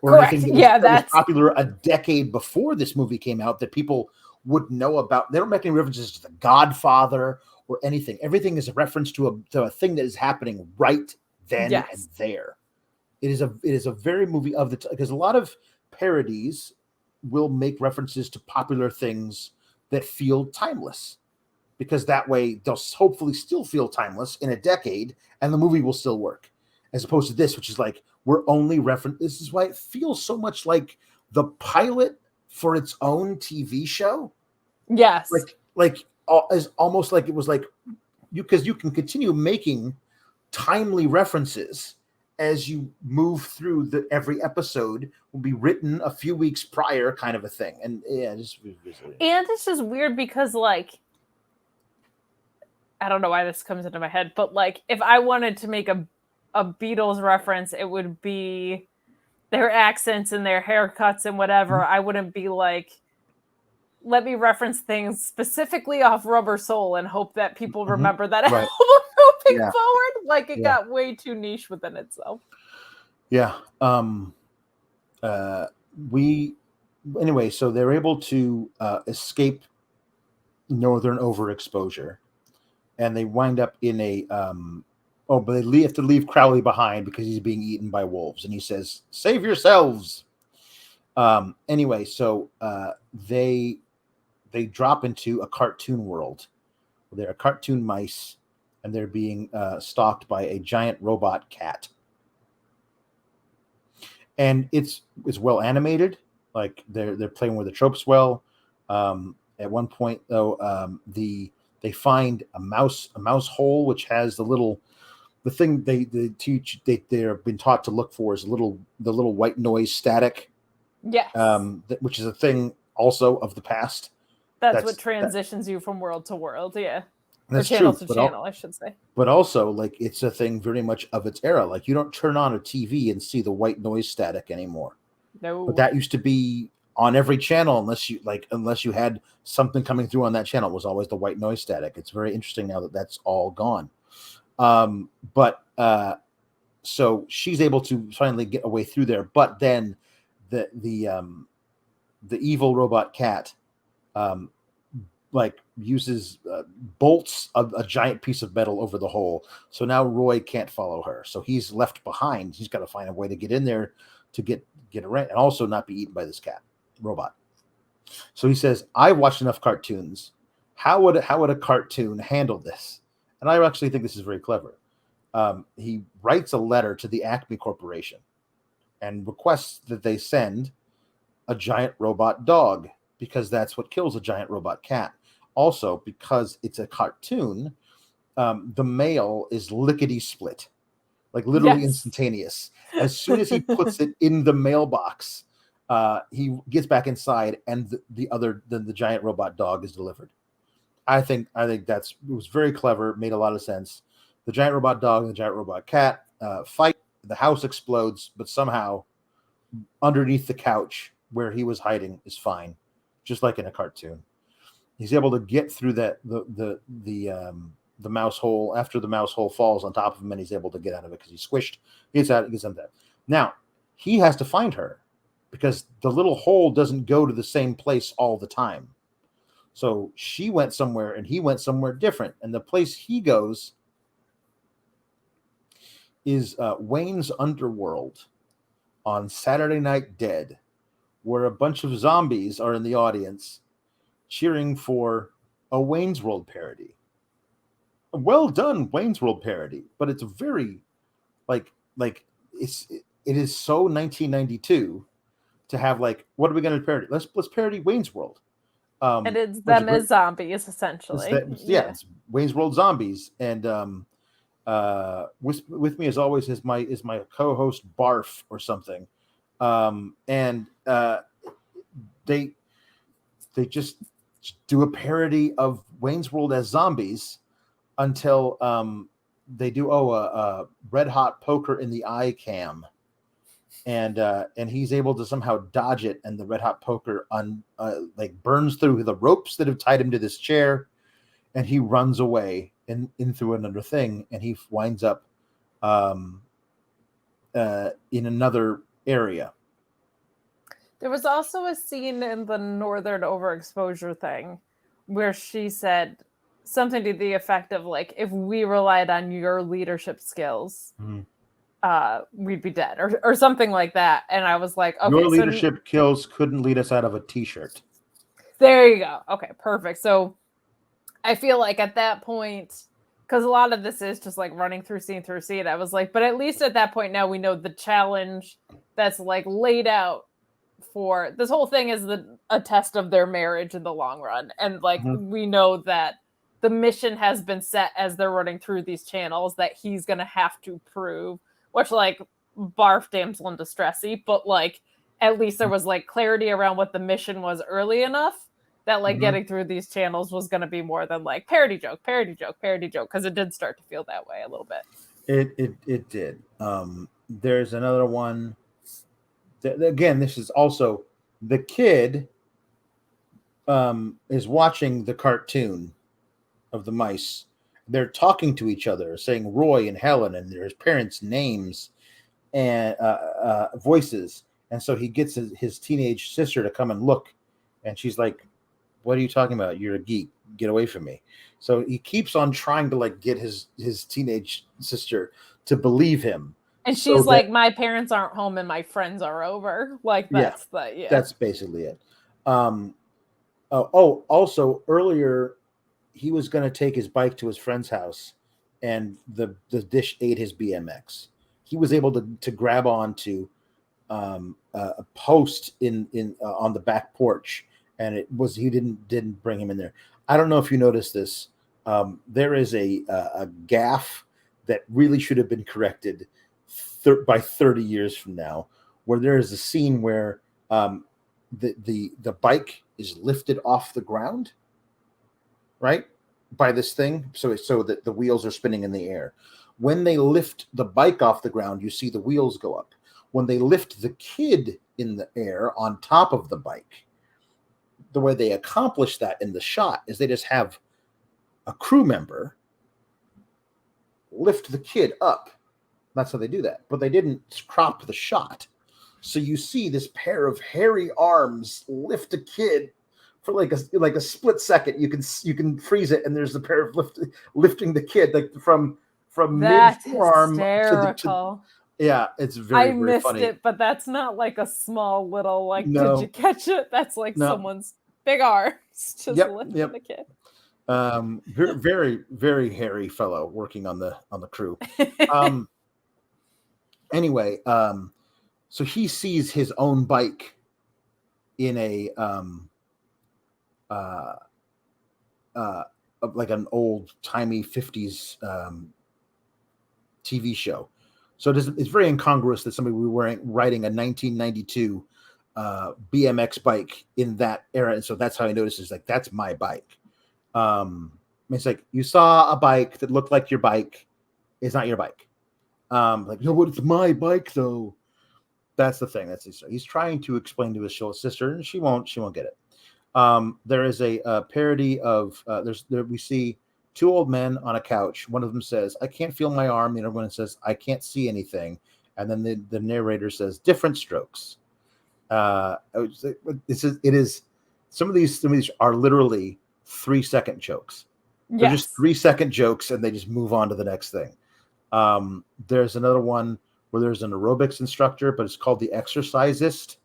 Or correct. Anything that was popular a decade before this movie came out that people would know about. They don't make any references to The Godfather or anything. Everything is a reference to a thing that is happening right then and there. It is a very movie of the because a lot of parodies will make references to popular things that feel timeless, because that way they'll hopefully still feel timeless in a decade and the movie will still work, as opposed to this, which is like, we're only reference. This is why it feels so much like the pilot for its own TV show. Yes. As almost like it was like because you can continue making timely references as you move through every episode will be written a few weeks prior, kind of a thing. And and it's just weird because I don't know why this comes into my head, but if I wanted to make a Beatles reference, it would be their accents and their haircuts and whatever. I wouldn't be like, let me reference things specifically off Rubber Soul and hope that people remember that album moving forward. It got way too niche within itself. Yeah. Anyway, so they're able to escape northern overexposure, and they wind up in a but they have to leave Crowley behind because he's being eaten by wolves, and he says, "Save yourselves." Anyway, so they drop into a cartoon world. They're cartoon mice, and they're being stalked by a giant robot cat. And it's well animated. Like they're playing with the tropes well. At one point, though, they find a mouse hole which has the thing they're been taught to look for is the little white noise static. Yes. Which is a thing also of the past. That's what transitions you from world to world. Yeah. That's or channel true, to channel, I should say. But also, it's a thing very much of its era. Like, you don't turn on a TV and see the white noise static anymore. No. But that used to be on every channel, unless you had something coming through on that channel. It was always the white noise static. It's very interesting now that that's all gone. So she's able to finally get away through there. But then the evil robot cat uses bolts a giant piece of metal over the hole. So now Roy can't follow her. So he's left behind. He's got to find a way to get in there to get around and also not be eaten by this cat robot. So he says, "I've watched enough cartoons. How would a cartoon handle this?" And I actually think this is very clever. He writes a letter to the Acme Corporation and requests that they send a giant robot dog, because that's what kills a giant robot cat. Also, because it's a cartoon, the mail is lickety split, like literally instantaneous. As soon as he puts it in the mailbox, he gets back inside, and the giant robot dog is delivered. I think it was very clever, made a lot of sense. The giant robot dog and the giant robot cat fight. The house explodes, but somehow underneath the couch where he was hiding is fine, just like in a cartoon. He's able to get through the mouse hole after the mouse hole falls on top of him, and he's able to get out of it because he's squished. He gets out of that. Now he has to find her because the little hole doesn't go to the same place all the time. So she went somewhere and he went somewhere different, and the place he goes is Wayne's Underworld on Saturday Night Dead, where a bunch of zombies are in the audience cheering for a Wayne's World parody. Well done, Wayne's World parody, but it's very like it is so 1992 to have like, what are we going to parody? Let's parody Wayne's World. And it's them as zombies, essentially. It's Wayne's World zombies, and with me as always is my co-host Barf or something, and they just do a parody of Wayne's World as zombies until they do red hot poker in the eye cam, and he's able to somehow dodge it, and the red hot poker burns through the ropes that have tied him to this chair, and he runs away in through another thing, and he winds up in another area. There was also a scene in the Northern Overexposure thing where she said something to the effect of like, if we relied on your leadership skills, we'd be dead, or something like that. And I was like, okay, your leadership skills couldn't lead us out of a t-shirt. There you go. Okay, perfect. So I feel like at that point, because a lot of this is just like running through scene, I was like, but at least at that point now we know the challenge that's like laid out for this whole thing is a test of their marriage in the long run. And like, we know that the mission has been set as they're running through these channels that he's going to have to prove, which like barf damsel in distressy, but like, at least there was like clarity around what the mission was early enough that like getting through these channels was going to be more than like parody joke. Cause it did start to feel that way a little bit. It did. There's another one. Again, this is also the kid is watching the cartoon of the mice. They're talking to each other, saying Roy and Helen and their parents' names and voices. And so he gets his teenage sister to come and look. And she's like, what are you talking about? You're a geek. Get away from me. So he keeps on trying to like get his teenage sister to believe him. And she's like, my parents aren't home and my friends are over. Like that's that's basically it. Also earlier he was going to take his bike to his friend's house and the dish ate his BMX. He was able to grab onto a post in on the back porch, and he didn't bring him in there. I don't know if you noticed this. There is a gaffe that really should have been corrected by 30 years from now, where there is a scene where the bike is lifted off the ground, right, by this thing, so that the wheels are spinning in the air. When they lift the bike off the ground, you see the wheels go up. When they lift the kid in the air on top of the bike, the way they accomplish that in the shot is they just have a crew member lift the kid up. That's how they do that. But they didn't crop the shot. So you see this pair of hairy arms lift a kid for like a split second. You can freeze it, and there's the pair of lifting the kid like from mid forearm to yeah, it's very, I missed funny. It, but that's not like a small little like. No. Did you catch it? That's like someone's big arms just lifting the kid. Very, very hairy fellow working on the crew. Anyway, so he sees his own bike in a like an old timey 50s TV show. So it's very incongruous that somebody would be riding a 1992 BMX bike in that era, and so that's how he notices like that's my bike. It's like you saw a bike that looked like your bike. It's not your bike. Like, no, but it's my bike though. That's the thing. He's trying to explain to his sister, and she won't get it. There is a parody of we see two old men on a couch. One of them says, "I can't feel my arm." The other one says, "I can't see anything." And then the narrator says, "Different strokes." It is some of these are literally 3-second jokes. They're just 3-second jokes, and they just move on to the next thing. There's another one where there's an aerobics instructor, but it's called the Exorcisist.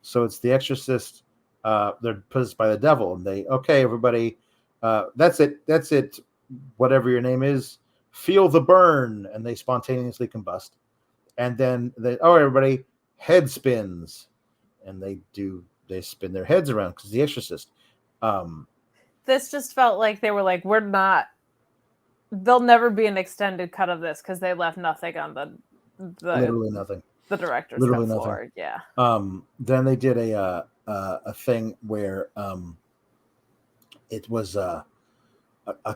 So it's the Exorcist. They're possessed by the devil, and okay, everybody, that's it. Whatever your name is, feel the burn, and they spontaneously combust. And then everybody, head spins, and they spin their heads around because the Exorcist. This just felt like they were like, there'll never be an extended cut of this because they left nothing on the literally nothing. The director's literally cut nothing. floor. Yeah. Then they did a thing where it was a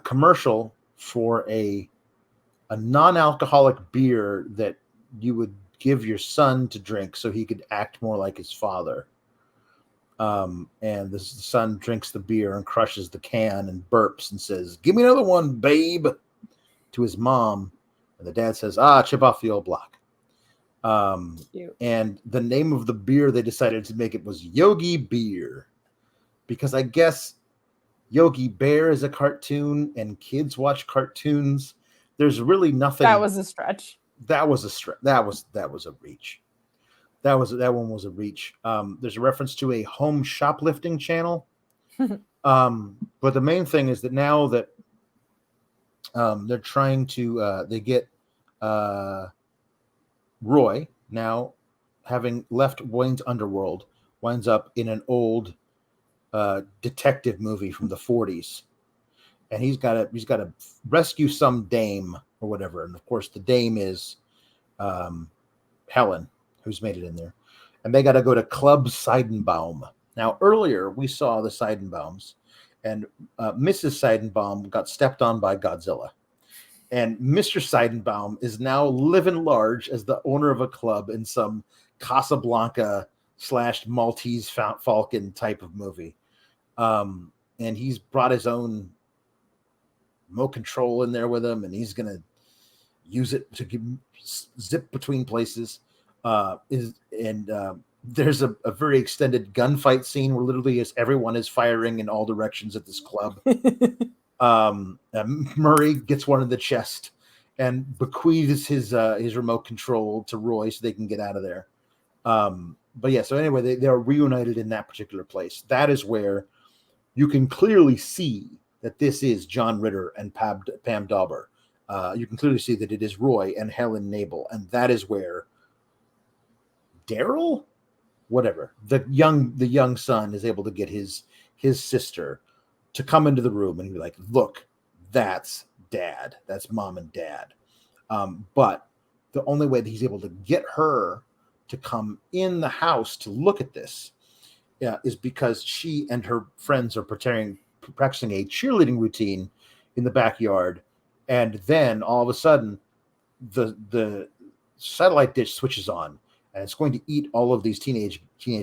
commercial for a non-alcoholic beer that you would give your son to drink so he could act more like his father. And the son drinks the beer and crushes the can and burps and says, "Give me another one, babe," to his mom. And the dad says, "Chip off the old block." And the name of the beer they decided to make it was Yogi Beer, because I guess Yogi Bear is a cartoon and kids watch cartoons. There's really nothing. That was a stretch. That was a stretch. That was a reach. That one was a reach. There's a reference to a home shoplifting channel. But the main thing is that now that they're trying to they get Roy, now having left Wayne's Underworld, winds up in an old detective movie from the 40s, and he's got to rescue some dame or whatever, and of course the dame is Helen, who's made it in there, and they got to go to Club Seidenbaum. Now earlier we saw the Seidenbaums, and Mrs. Seidenbaum got stepped on by Godzilla. And Mr. Seidenbaum is now living large as the owner of a club in some Casablanca / Maltese Falcon type of movie. And he's brought his own remote control in there with him, and he's going to use it to zip between places. There's a very extended gunfight scene where literally everyone is firing in all directions at this club. Murray gets one in the chest and bequeaths his remote control to Roy so they can get out of there. But yeah, so anyway, they are reunited in that particular place. That is where you can clearly see that this is John Ritter and Pam Dauber. You can clearly see that it is Roy and Helen Nabel, and that is where Daryl, whatever, the young son is able to get his sister to come into the room and be like, "Look, that's dad. That's mom and dad." But the only way that he's able to get her to come in the house to look at this is because she and her friends are practicing a cheerleading routine in the backyard. And then all of a sudden the satellite dish switches on, and it's going to eat all of these teenage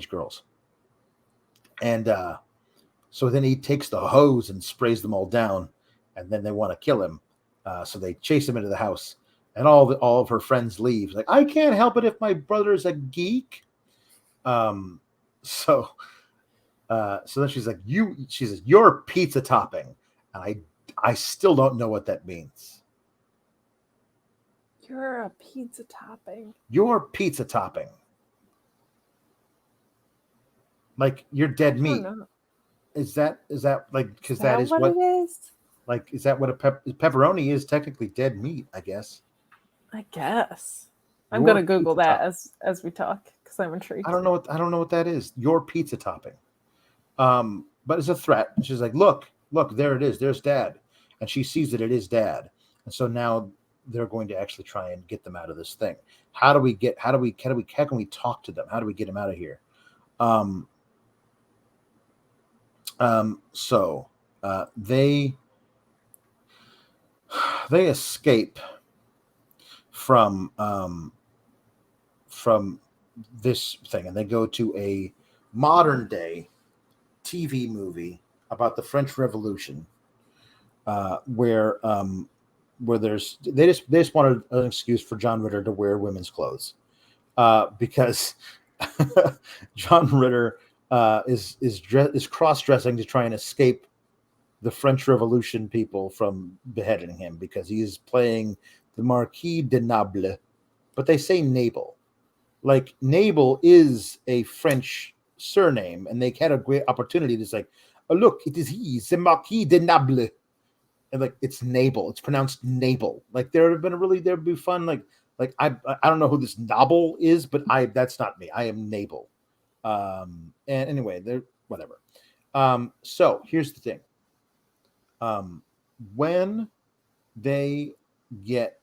girls. And so then he takes the hose and sprays them all down, and then they want to kill him. So they chase him into the house, and all of her friends leave. Like, I can't help it if my brother's a geek. So then she's like, she says, "You're pizza topping," and I still don't know what that means. You're a pizza topping. You're pizza topping. Like, you're dead meat. Is that like, because that is what it is? Like, is that what pepperoni is? Technically dead meat, I guess. I guess. I'm gonna Google that as we talk because I'm intrigued. I don't know what that is. Your pizza topping. But it's a threat. She's like, look, there it is. There's dad, and she sees that it is dad, and so now they're going to actually try and get them out of this thing. How can we talk to them? How do we get them out of here? So they escape from this thing, and they go to a modern day TV movie about the French Revolution, where they just wanted an excuse for John Ritter to wear women's clothes, because John Ritter is cross-dressing to try and escape the French Revolution people from beheading him, because he is playing the Marquis de Nable, but they say Nabel. Like Nabel is a French surname, and they had a great opportunity to say, "Oh, look, it is he, the Marquis de Nable," and like it's Nabel. It's pronounced Nabel. Like there'd be fun. Like I don't know who this Nabel is, but that's not me. I am Nabel. And anyway, they're whatever. So here's the thing. When they get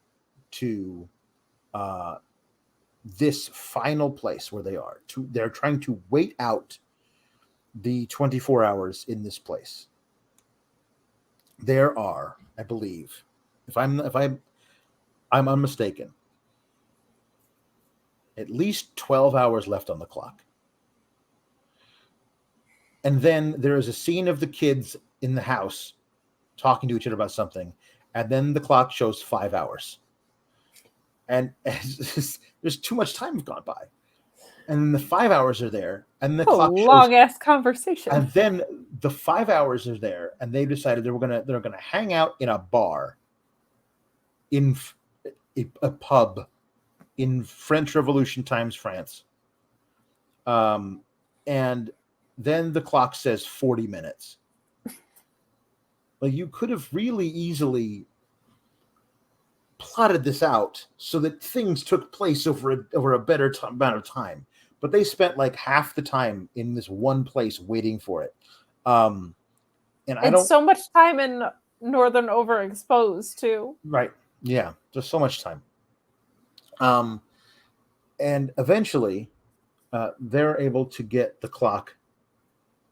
to this final place where they're trying to wait out the 24 hours in this place. There are, I believe, if I'm unmistaken, at least 12 hours left on the clock. And then there is a scene of the kids in the house talking to each other about something, and then the clock shows 5 hours. And there's too much time gone by. And then the 5 hours are there, and the clock shows long ass conversation. And then the 5 hours are there, and they decided they're gonna hang out in a bar, in a pub, in French Revolution times France. And then the clock says 40 minutes. Like you could have really easily plotted this out so that things took place over a better amount of time, but they spent like half the time in this one place waiting for it. And it's so much time in Northern Overexposed too. Right. Yeah. There's so much time. And eventually they're able to get the clock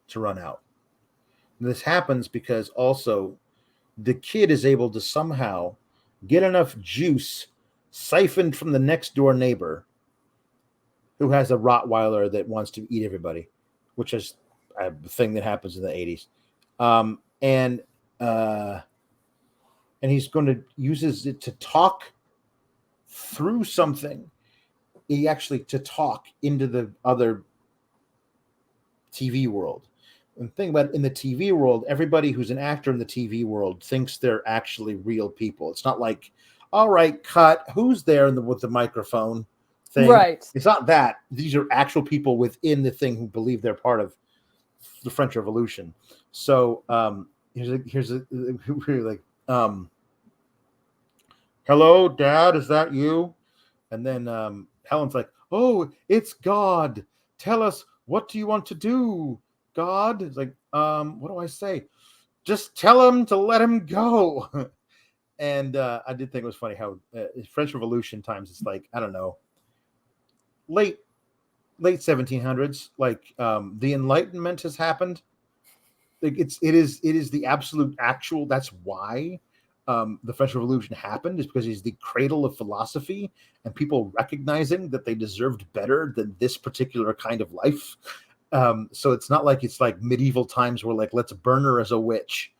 to run out. And this happens because also the kid is able to somehow get enough juice siphoned from the next door neighbor who has a Rottweiler that wants to eat everybody, which is a thing that happens in the 80s. And he's going to uses it to talk through something. To talk into the other TV world. And the thing about in the TV world, everybody who's an actor in the TV world thinks they're actually real people. It's not like, all right, cut. Who's there with the microphone thing? Right. It's not that. These are actual people within the thing who believe they're part of the French Revolution. So here's like, hello, Dad, is that you? And then Helen's like, oh, it's God. Tell us, what do you want to do? God? It's like, what do I say? Just tell him to let him go. And I did think it was funny how French Revolution times, it's like, I don't know, late 1700s, like the Enlightenment has happened. Like it is the absolute actual. That's why the French Revolution happened, is because it's the cradle of philosophy and people recognizing that they deserved better than this particular kind of life. So it's not like it's like medieval times where like, let's burn her as a witch.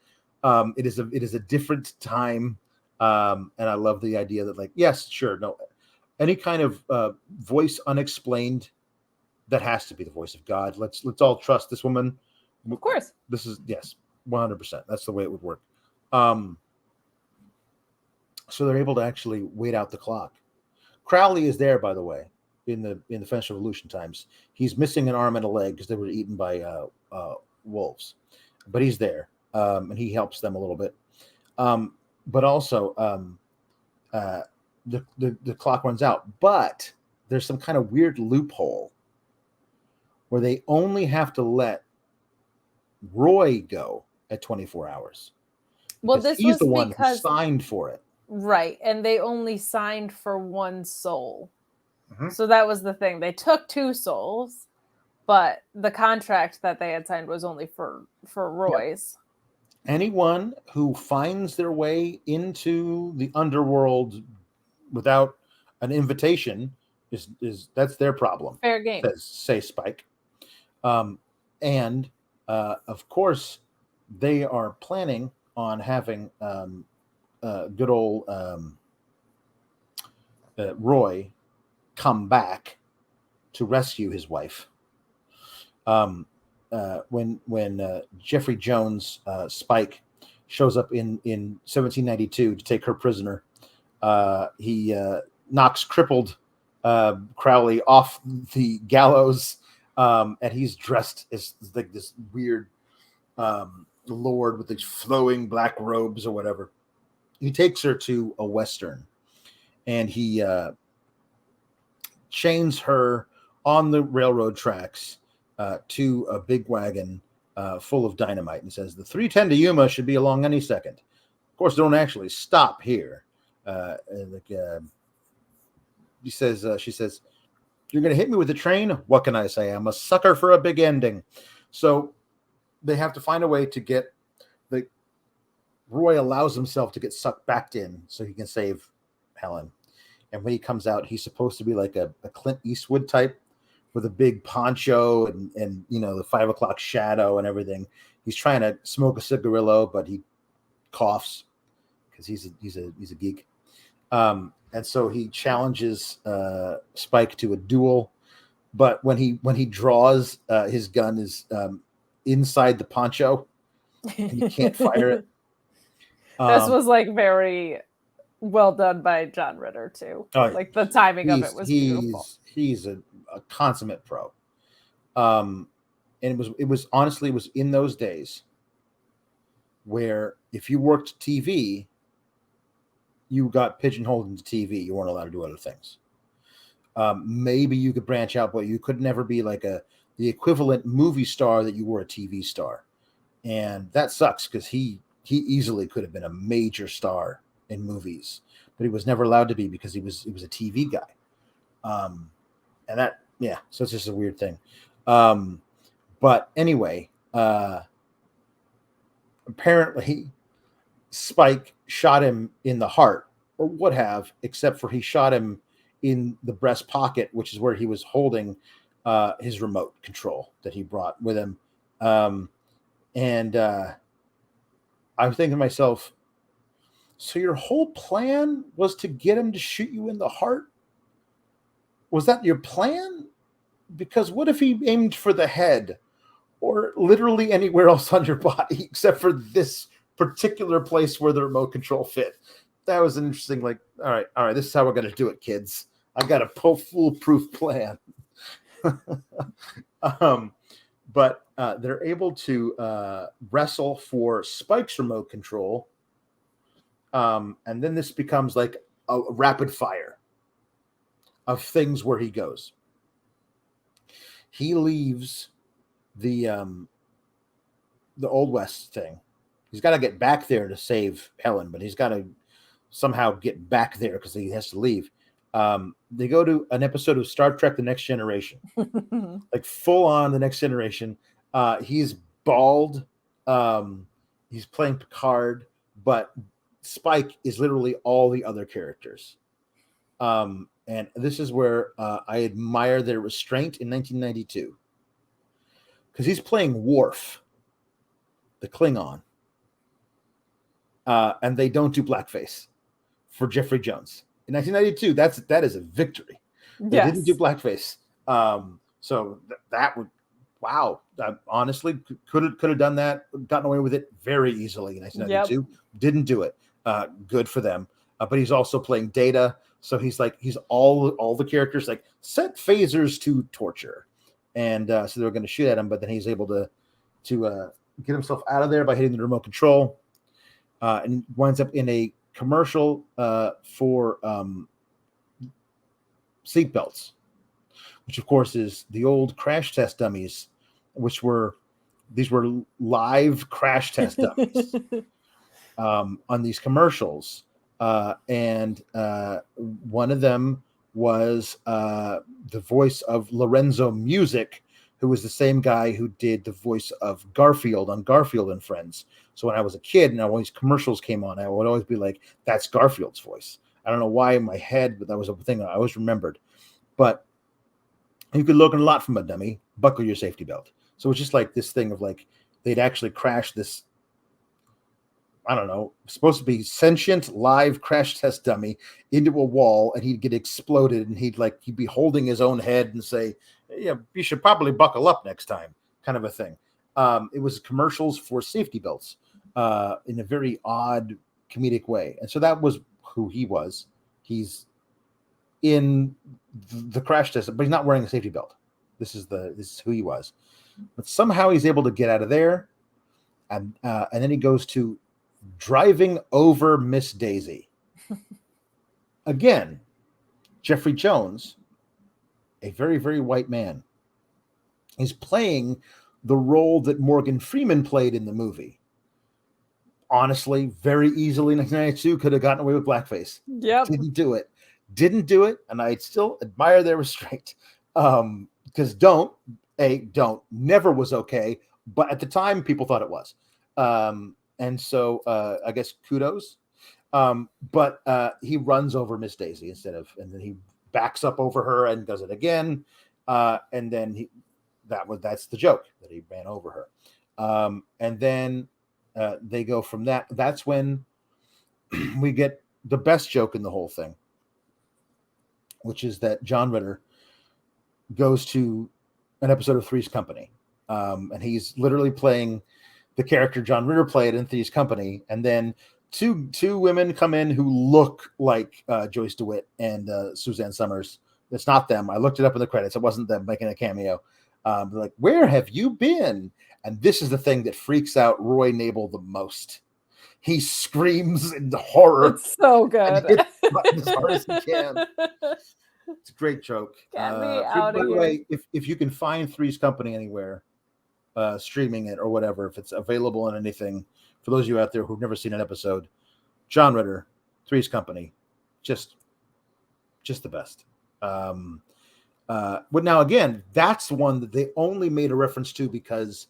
It is a different time. And I love the idea that like, yes, sure. No, any kind of voice unexplained, that has to be the voice of God. Let's all trust this woman. Of course. This is, yes, 100%. That's the way it would work. So they're able to actually wait out the clock. Crowley is there, by the way, in the French Revolution times. He's missing an arm and a leg because they were eaten by wolves, but he's there, and he helps them a little bit. But also, the clock runs out, but there's some kind of weird loophole where they only have to let Roy go at 24 hours. Well, this he's was the one because who signed for it. Right. And they only signed for one soul. Mm-hmm. So that was the thing. They took 2 souls, but the contract that they had signed was only for Roy's. Yep. Anyone who finds their way into the underworld without an invitation is that's their problem. Fair game. Say Spike. And of course, they are planning on having good old Roy come back to rescue his wife. When Jeffrey Jones Spike shows up in 1792 to take her prisoner, He knocks crippled Crowley off the gallows, and he's dressed as like this weird lord with these flowing black robes or whatever. He takes her to a western, and he chains her on the railroad tracks to a big wagon full of dynamite, and says the 310 to Yuma should be along any second. Of course, don't actually stop here. She says, "You're going to hit me with a train? What can I say? I'm a sucker for a big ending." So they have to find a way to get Roy allows himself to get sucked back in so he can save Helen. And when he comes out, he's supposed to be like a Clint Eastwood type with a big poncho and the 5 o'clock shadow and everything. He's trying to smoke a cigarillo, but he coughs because he's a geek. And so he challenges Spike to a duel, but when he draws, his gun is inside the poncho, and he can't fire it. This was like very well done by John Ritter too. Like the timing of it was beautiful. He's a consummate pro. And it was honestly in those days where if you worked TV, you got pigeonholed into TV. You weren't allowed to do other things. Maybe you could branch out, but you could never be like the equivalent movie star that you were a TV star. And that sucks because he easily could have been a major star in movies, but he was never allowed to be because he was a TV guy. And that, yeah, so it's just a weird thing. But anyway, apparently Spike shot him in the heart, or would have, except for he shot him in the breast pocket, which is where he was holding his remote control that he brought with him. And I'm thinking to myself, so your whole plan was to get him to shoot you in the heart? Was that your plan? Because what if he aimed for the head or literally anywhere else on your body except for this particular place where the remote control fit? That was interesting. Like, all right, this is how we're going to do it, kids. I got a foolproof plan. But they're able to wrestle for Spike's remote control. And then this becomes like a rapid fire of things where he goes. He leaves the Old West thing. He's got to get back there to save Helen, but he's got to somehow get back there because he has to leave. They go to an episode of Star Trek: The Next Generation, like full on The Next Generation. He's bald. He's playing Picard, but Spike is literally all the other characters. And this is where I admire their restraint in 1992, because he's playing Worf, the Klingon, and they don't do blackface for Jeffrey Jones. In 1992, that is a victory. They didn't do blackface. So that would, wow. Honestly, could have done that, gotten away with it very easily in 1992. Yep. Didn't do it. Good for them. But he's also playing Data. So he's all the characters, like set phasers to torture. And so they're going to shoot at him, but then he's able to get himself out of there by hitting the remote control, and winds up in a commercial for seatbelts, which of course is the old crash test dummies, these were live crash test dummies on these commercials. And one of them was the voice of Lorenzo Music, who was the same guy who did the voice of Garfield on Garfield and Friends. So when I was a kid and all these commercials came on, I would always be like, that's Garfield's voice. I don't know why in my head, but that was a thing I always remembered. But you could learn a lot from a dummy. Buckle your safety belt. So it's just like this thing of like, they'd actually crash this, I don't know, supposed to be sentient live crash test dummy into a wall, and he'd get exploded, and he'd be holding his own head and say, yeah, you should probably buckle up next time, kind of a thing. It was commercials for safety belts in a very odd comedic way. And so that was who he was. He's in the crash test, but he's not wearing a safety belt. This is who he was. But somehow he's able to get out of there, and then he goes to driving over Miss Daisy. Again, Jeffrey Jones, a very, very white man, is playing the role that Morgan Freeman played in the movie. Honestly, very easily, 1992 could have gotten away with blackface. Yep. Didn't do it, and I still admire their restraint. Because don't, never was okay, but at the time, people thought it was. And so I guess kudos. But he runs over Miss Daisy and then he backs up over her and does it again. And then that's the joke, that he ran over her. And then they go from that. That's when we get the best joke in the whole thing, which is that John Ritter goes to an episode of Three's Company. And he's literally playing the character John Ritter played in Three's Company. And then two women come in who look like Joyce DeWitt and Suzanne Summers. It's not them. I looked it up in the credits. It wasn't them making a cameo. They're like, "Where have you been?" And this is the thing that freaks out Roy Nabel the most. He screams in horror. It's so good. And hits the button as hard as he can. It's a great joke. Get me out by of the here. way, if you can find Three's Company anywhere, streaming it or whatever, if it's available on anything, for those of you out there who've never seen an episode, John Ritter, Three's Company, just the best. But now again, that's one that they only made a reference to because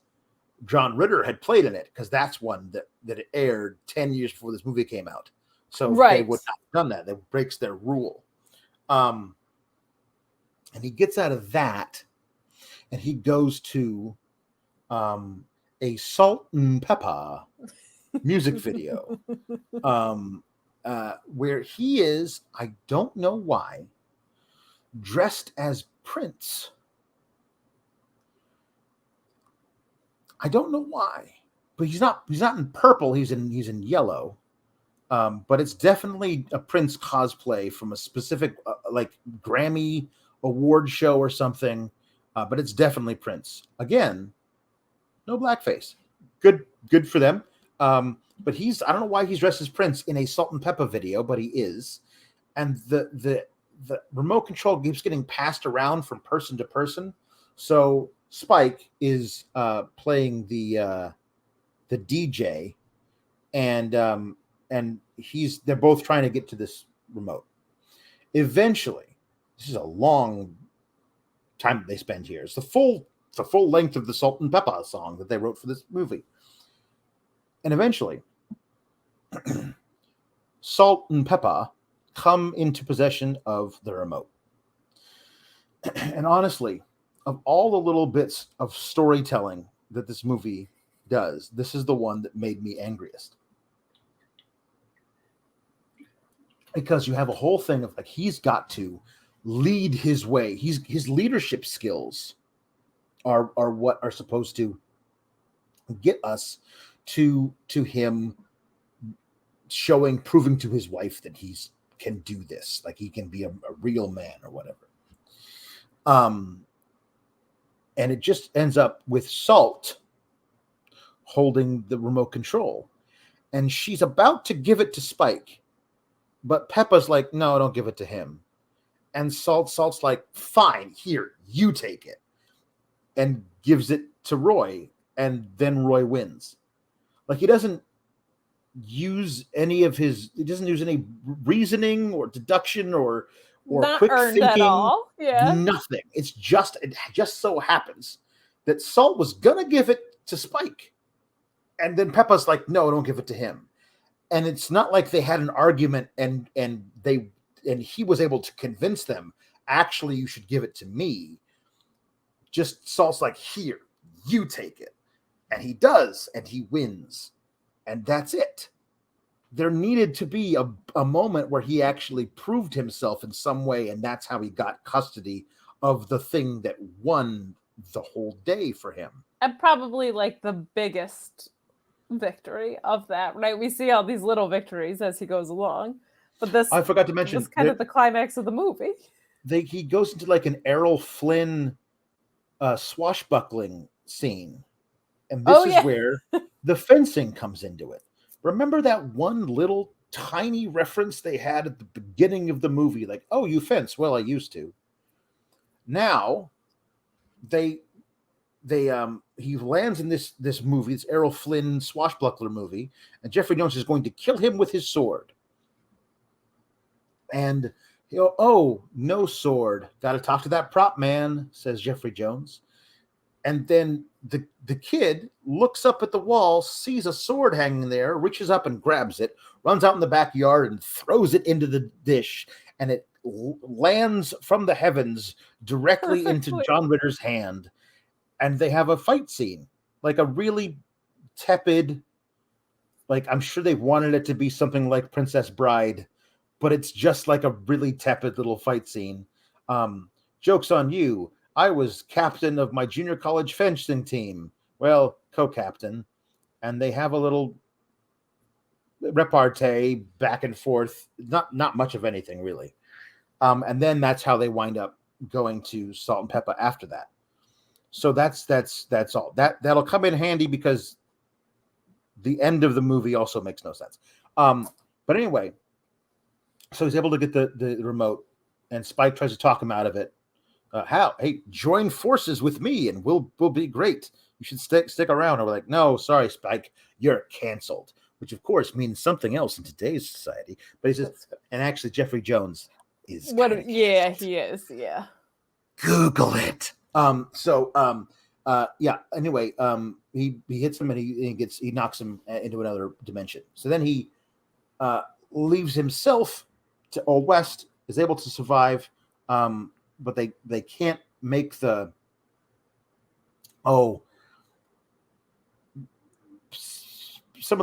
John Ritter had played in it, because that's one that it aired 10 years before this movie came out. So They would not have done that. That breaks their rule. And he gets out of that and he goes to a Salt and Pepper music video where he is, I don't know why, dressed as Prince. I don't know why, but he's not in purple. He's in yellow. But it's definitely a Prince cosplay from a specific like Grammy award show or something. But it's definitely Prince. Again, no blackface. Good for them. But I don't know why he's dressed as Prince in a Salt and Pepper video, but he is. And the remote control keeps getting passed around from person to person. So Spike is playing the DJ, and they're both trying to get to this remote. Eventually, this is a long time they spend here. It's the full length of the Salt and Pepper song that they wrote for this movie. And eventually, Salt and Pepper come into possession of the remote. And honestly, of all the little bits of storytelling that this movie does, this is the one that made me angriest. Because you have a whole thing of like, he's got to lead his way. His leadership skills are what are supposed to get us to him proving to his wife that he's can do this, like he can be a real man or whatever. And it just ends up with Salt holding the remote control, and she's about to give it to Spike, but Peppa's like, "No, don't give it to him." And Salt's like, "Fine, here, you take it," and gives it to Roy, and then Roy wins. Like, he doesn't use any reasoning or deduction or not quick earned thinking at all. Yeah. Nothing. It just so happens that Salt was gonna give it to Spike, and then Peppa's like, "No, don't give it to him." And it's not like they had an argument and he was able to convince them, "Actually, you should give it to me." Just Salt's like, "Here, you take it." And he does, and he wins. And that's it. There needed to be a moment where he actually proved himself in some way, and that's how he got custody of the thing that won the whole day for him. And probably like the biggest victory of that, right? We see all these little victories as he goes along, But this I forgot to mention was kind of the climax of the movie. He goes into like an Errol Flynn swashbuckling scene, and this is where the fencing comes into it. Remember that one little tiny reference they had at the beginning of the movie, like, "Oh, you fence? Well, I used to." Now he lands in this movie, this Errol Flynn swashbuckler movie, and Jeffrey Jones is going to kill him with his sword. And oh, no sword. Got to talk to that prop man, says Jeffrey Jones. And then the kid looks up at the wall, sees a sword hanging there, reaches up and grabs it, runs out in the backyard and throws it into the dish, and it lands from the heavens directly into John Ritter's hand. And they have a fight scene, like a really tepid, like I'm sure they wanted it to be something like Princess Bride, but it's just like a really tepid little fight scene. Joke's on you. I was captain of my junior college fencing team. Well, co-captain. And they have a little repartee back and forth. Not much of anything, really. And then that's how they wind up going to Salt and Pepper after that. So that's all. That'll come in handy because the end of the movie also makes no sense. But anyway, so he's able to get the remote, and Spike tries to talk him out of it. How? Hey, join forces with me, and we'll be great. You should stick around. Or we're like, no, sorry, Spike, you're canceled. Which of course means something else in today's society. But he says, and actually, Jeffrey Jones is. Yeah, he is. Yeah. Google it. Anyway, he hits him and he knocks him into another dimension. So then he leaves himself to Old West, is able to survive, but they can't make some of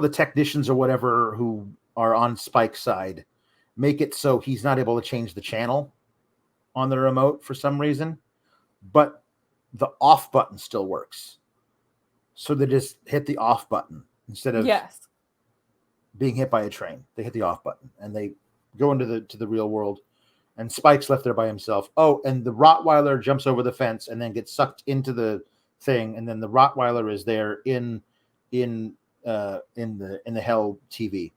the technicians or whatever who are on Spike's side make it so he's not able to change the channel on the remote for some reason, but the off button still works. So they just hit the off button instead of being hit by a train. They hit the off button and they go into the real world, and Spike's left there by himself. Oh, and the Rottweiler jumps over the fence and then gets sucked into the thing, and then the Rottweiler is there in the Hell TV.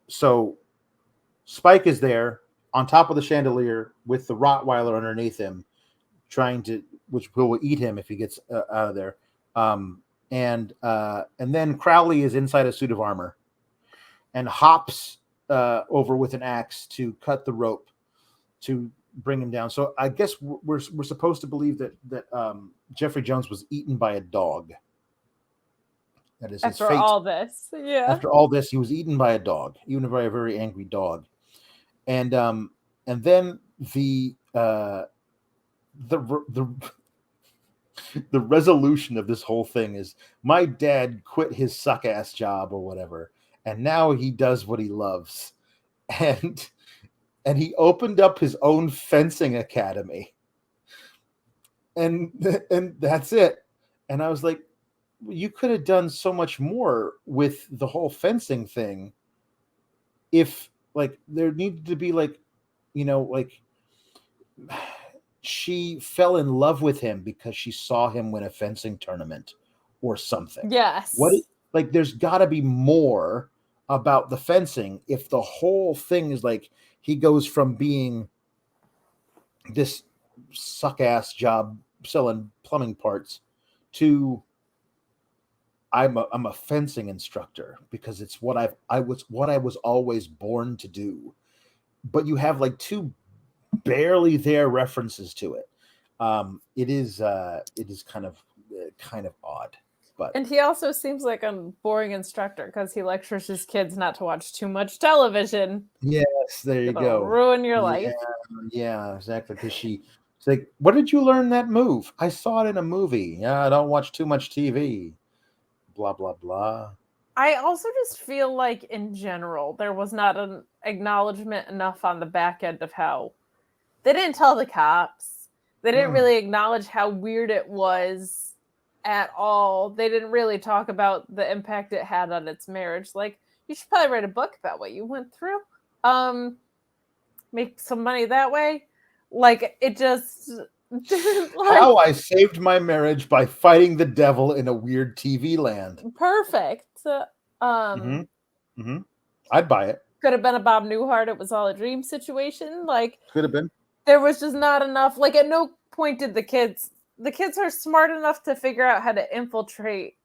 So Spike is there on top of the chandelier with the Rottweiler underneath him, which will eat him if he gets out of there. And then Crowley is inside a suit of armor and hops over with an axe to cut the rope to bring him down. So I guess we're supposed to believe that Jeffrey Jones was eaten by a dog. That is his fate. After all this, yeah. After all this, he was eaten by a dog, even by a very angry dog. And then the resolution of this whole thing is my dad quit his suck ass job or whatever, and now he does what he loves, and he opened up his own fencing academy, and that's it. And I was like, you could have done so much more with the whole fencing thing if like there needed to be like she fell in love with him because she saw him win a fencing tournament or something. Yes. There's got to be more about the fencing if the whole thing is like he goes from being this suck ass job selling plumbing parts to I'm a fencing instructor because it's what I was always born to do. But you have like two barely there references to it. It is kind of odd. And he also seems like a boring instructor because he lectures his kids not to watch too much television. Yes, there you go. Ruin your life. Yeah, exactly. Because she's like, "What did you learn that move? I saw it in a movie. Yeah, I don't watch too much TV." Blah blah blah. I also just feel like in general there was not an acknowledgement enough on the back end of how they didn't tell the cops. They didn't really acknowledge how weird it was at all. They didn't really talk about the impact it had on its marriage. Like, you should probably write a book about what you went through. make some money that way. Like it just How I saved my marriage by fighting the devil in a weird TV land. perfect. Mm-hmm. Mm-hmm. I'd buy it. Could have been a Bob Newhart, it was all a dream situation. Like Could have been. there was just not enough. Like at no point did the kids are smart enough to figure out how to infiltrate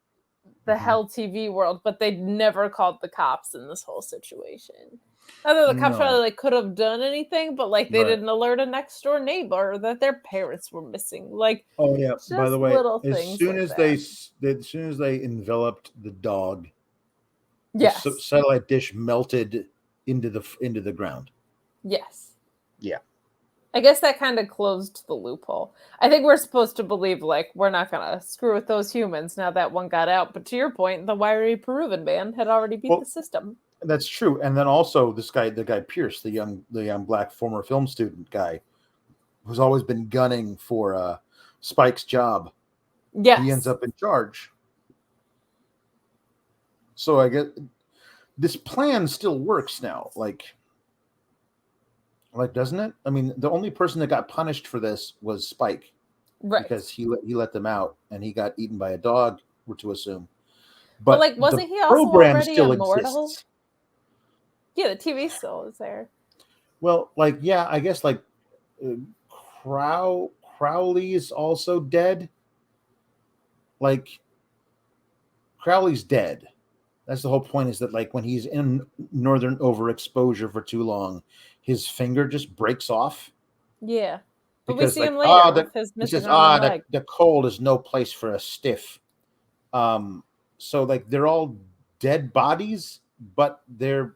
the hell TV world, but they never called the cops in this whole situation. Although the cops probably like could have done anything, but like they didn't alert a next door neighbor that their parents were missing. Like, oh yeah. By the way, as soon as they enveloped the dog, yes, the satellite dish melted into the ground. Yes. Yeah. I guess that kind of closed the loophole. I think we're supposed to believe, like, we're not going to screw with those humans now that one got out. But to your point, the wiry Peruvian man had already beat the system. That's true. And then also the guy Pierce, the young black former film student guy, who's always been gunning for Spike's job. Yes. He ends up in charge. So I guess this plan still works now. Like, doesn't it? I mean, the only person that got punished for this was Spike, right? Because he let them out, and he got eaten by a dog. We're to assume, but like, wasn't he also already still immortal? Exists. Yeah, the TV still is there. Well, like, yeah, I guess like Crowley is also dead. Like, Crowley's dead. That's the whole point. Is that like when he's in northern overexposure for too long, his finger just breaks off. Yeah, but because we see him later with his missing arm and leg. The cold is no place for a stiff. So like they're all dead bodies, but they're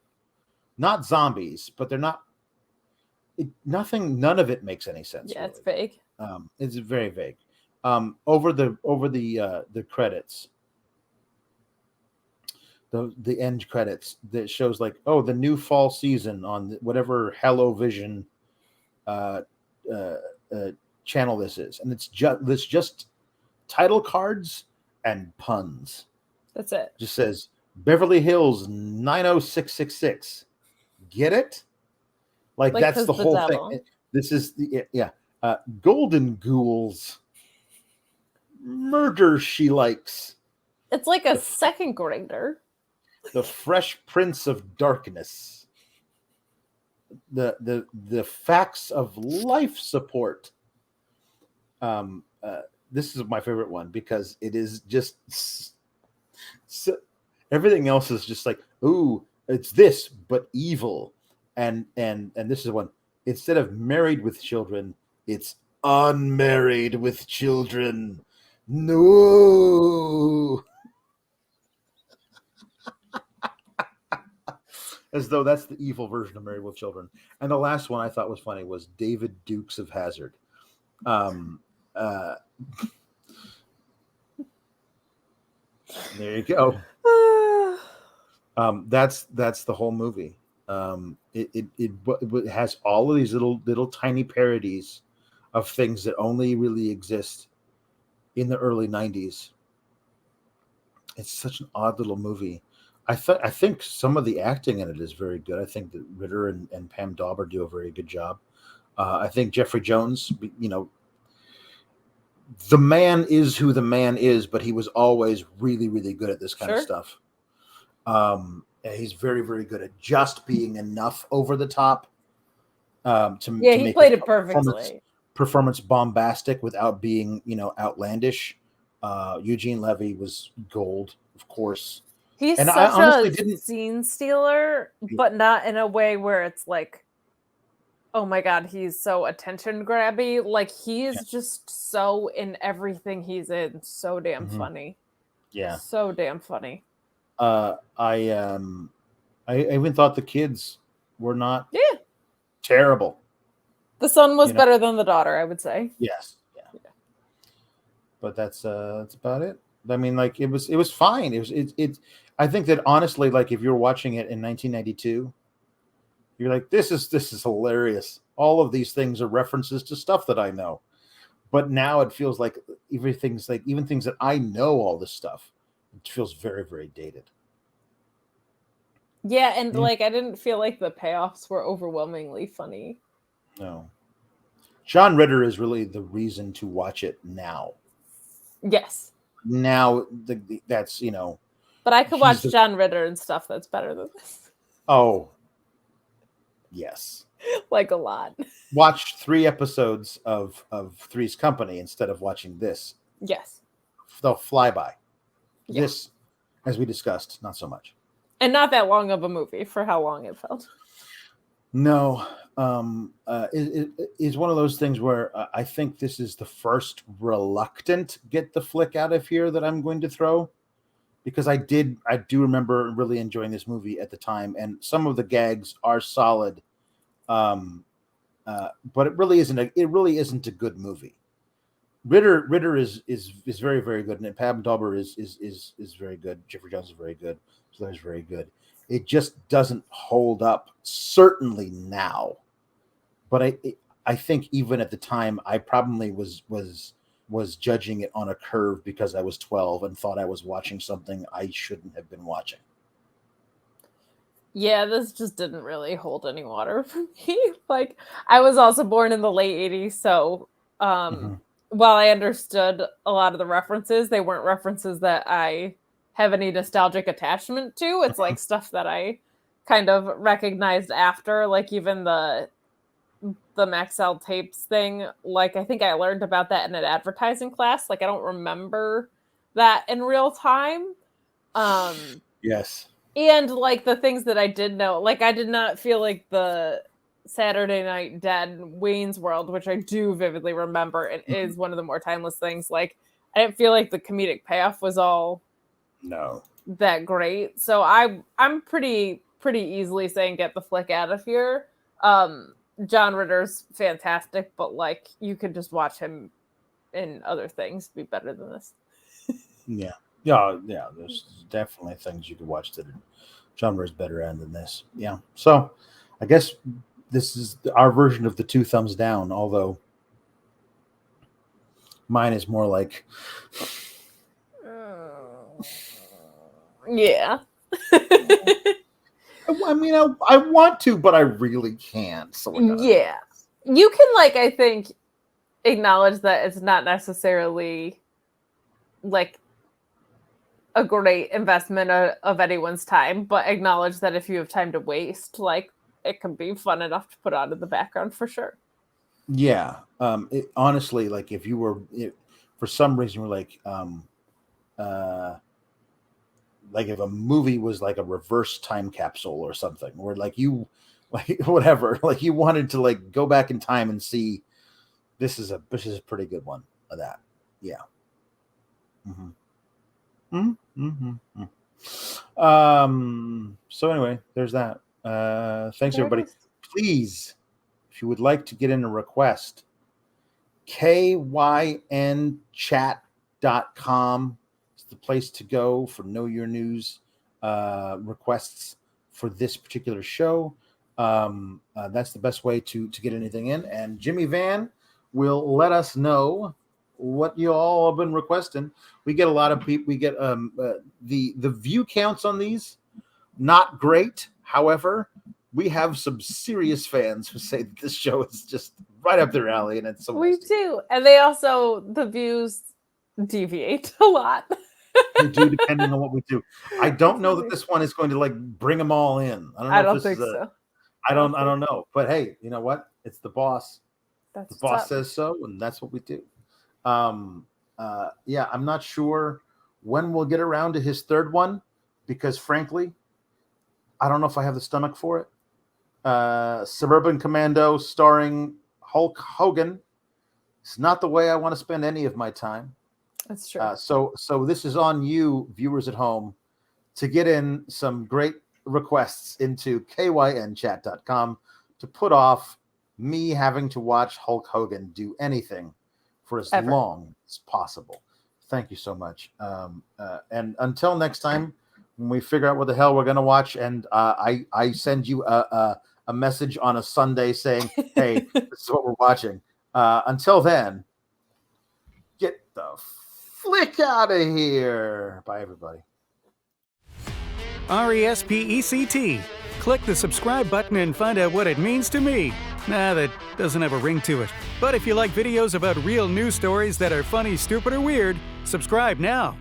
not zombies. But they're not. None of it makes any sense. Yeah, really. It's vague. It's very vague. Over the credits. The end credits that shows like, oh, the new fall season on whatever Hellovision channel this is, and it's just title cards and puns. That's it. Just says Beverly Hills 90666. Get it? Like that's the whole devil. Thing. This is Golden Ghouls. Murder she likes. It's like a second grader. The Fresh Prince of Darkness. The Facts of Life Support. This is my favorite one because it is just so, everything else is just like, ooh, it's this but evil, and this is one. Instead of married with children, it's unmarried with children. No. As though that's the evil version of Married with Children. And the last one I thought was funny was David Dukes of Hazzard. There you go. That's the whole movie. It has all of these little tiny parodies of things that only really exist in the early 90s. It's such an odd little movie. I think some of the acting in it is very good. I think that Ritter and Pam Dauber do a very good job. I think Jeffrey Jones, the man is who the man is, but he was always really, really good at this kind of stuff. And he's very, very good at just being enough over the top. To he played it perfectly. Performance bombastic without being, outlandish. Eugene Levy was gold, of course. He's such a scene stealer, but not in a way where it's like, oh my God, he's so attention grabby. Like he's just so in everything he's in. So damn funny. Yeah. So damn funny. I even thought the kids were not terrible. The son was better than the daughter, I would say. Yes. Yeah. But that's about it. I mean, like it was fine. It's I think that honestly, like if you're watching it in 1992, you're like, this is hilarious. All of these things are references to stuff that I know. But now it feels like everything's like, even things that I know, all this stuff, it feels very, very dated. Yeah, and like I didn't feel like the payoffs were overwhelmingly funny. No. John Ritter is really the reason to watch it now. Yes. Now that's But I could he's watch the John Ritter and stuff that's better than this. oh yes. Like a lot. Watch 3 episodes of Three's Company instead of watching this. Yes. They'll fly by. Yeah. This, as we discussed, not so much. And not that long of a movie for how long it felt. No, it is one of those things where I think this is the first reluctant get the flick out of here that I'm going to throw, because I do remember really enjoying this movie at the time, and some of the gags are solid, but it really isn't a good movie. Ritter is very, very good, and Pam Dauber is very good. Jeffrey Jones is very good. So that's very good. It just doesn't hold up, certainly now. But I think even at the time, I probably was judging it on a curve because I was 12 and thought I was watching something I shouldn't have been watching. Yeah, this just didn't really hold any water for me. Like, I was also born in the late 80s, so while I understood a lot of the references, they weren't references that I have any nostalgic attachment to. It's like stuff that I kind of recognized after, like even the Maxell tapes thing. Like, I think I learned about that in an advertising class. Like, I don't remember that in real time. Yes. And like the things that I did know, like I did not feel like the Saturday Night Dead Wayne's World, which I do vividly remember, and is one of the more timeless things. Like, I didn't feel like the comedic payoff was all that great. So I'm pretty easily saying get the flick out of here. John Ritter's fantastic, but like you could just watch him in other things be better than this. Yeah. There's definitely things you could watch that John Ritter's better at than this. Yeah. So I guess this is our version of the 2 thumbs down, although mine is more like yeah. I mean, I want to, but I really can't. So yeah, you can like I think acknowledge that it's not necessarily like a great investment of anyone's time, but acknowledge that if you have time to waste, like it can be fun enough to put on in the background for sure. Yeah. Honestly, like if you were, for some reason, we're like if a movie was like a reverse time capsule or something, or like you, like whatever, like you wanted to like go back in time and see, this is a pretty good one of that. Yeah. So anyway, there's that. Thanks everybody. Please, if you would like to get in a request, kynchat.com is the place to go for Know Your News requests for this particular show. That's the best way to get anything in. And Jimmy Van will let us know what you all have been requesting. We get a lot of people. We get the view counts on these, not great. However, we have some serious fans who say that this show is just right up their alley, and it's so we do. And they also, the views deviate a lot. They do, depending on what we do. I don't know that this one is going to like bring them all in. I don't think so. I don't know. But hey, you know what? It's the boss. The boss says so, and that's what we do. Yeah, I'm not sure when we'll get around to his third one, because frankly, I don't know if I have the stomach for it. Suburban Commando starring Hulk Hogan. It's not the way I want to spend any of my time. That's true. So this is on you, viewers at home, to get in some great requests into kynchat.com to put off me having to watch Hulk Hogan do anything for as long as possible. Thank you so much. And until next time, when we figure out what the hell we're going to watch, and I send you a message on a Sunday saying, hey, this is what we're watching. Until then, get the flick out of here. Bye, everybody. RESPECT. Click the subscribe button and find out what it means to me. Nah, that doesn't have a ring to it. But if you like videos about real news stories that are funny, stupid, or weird, subscribe now.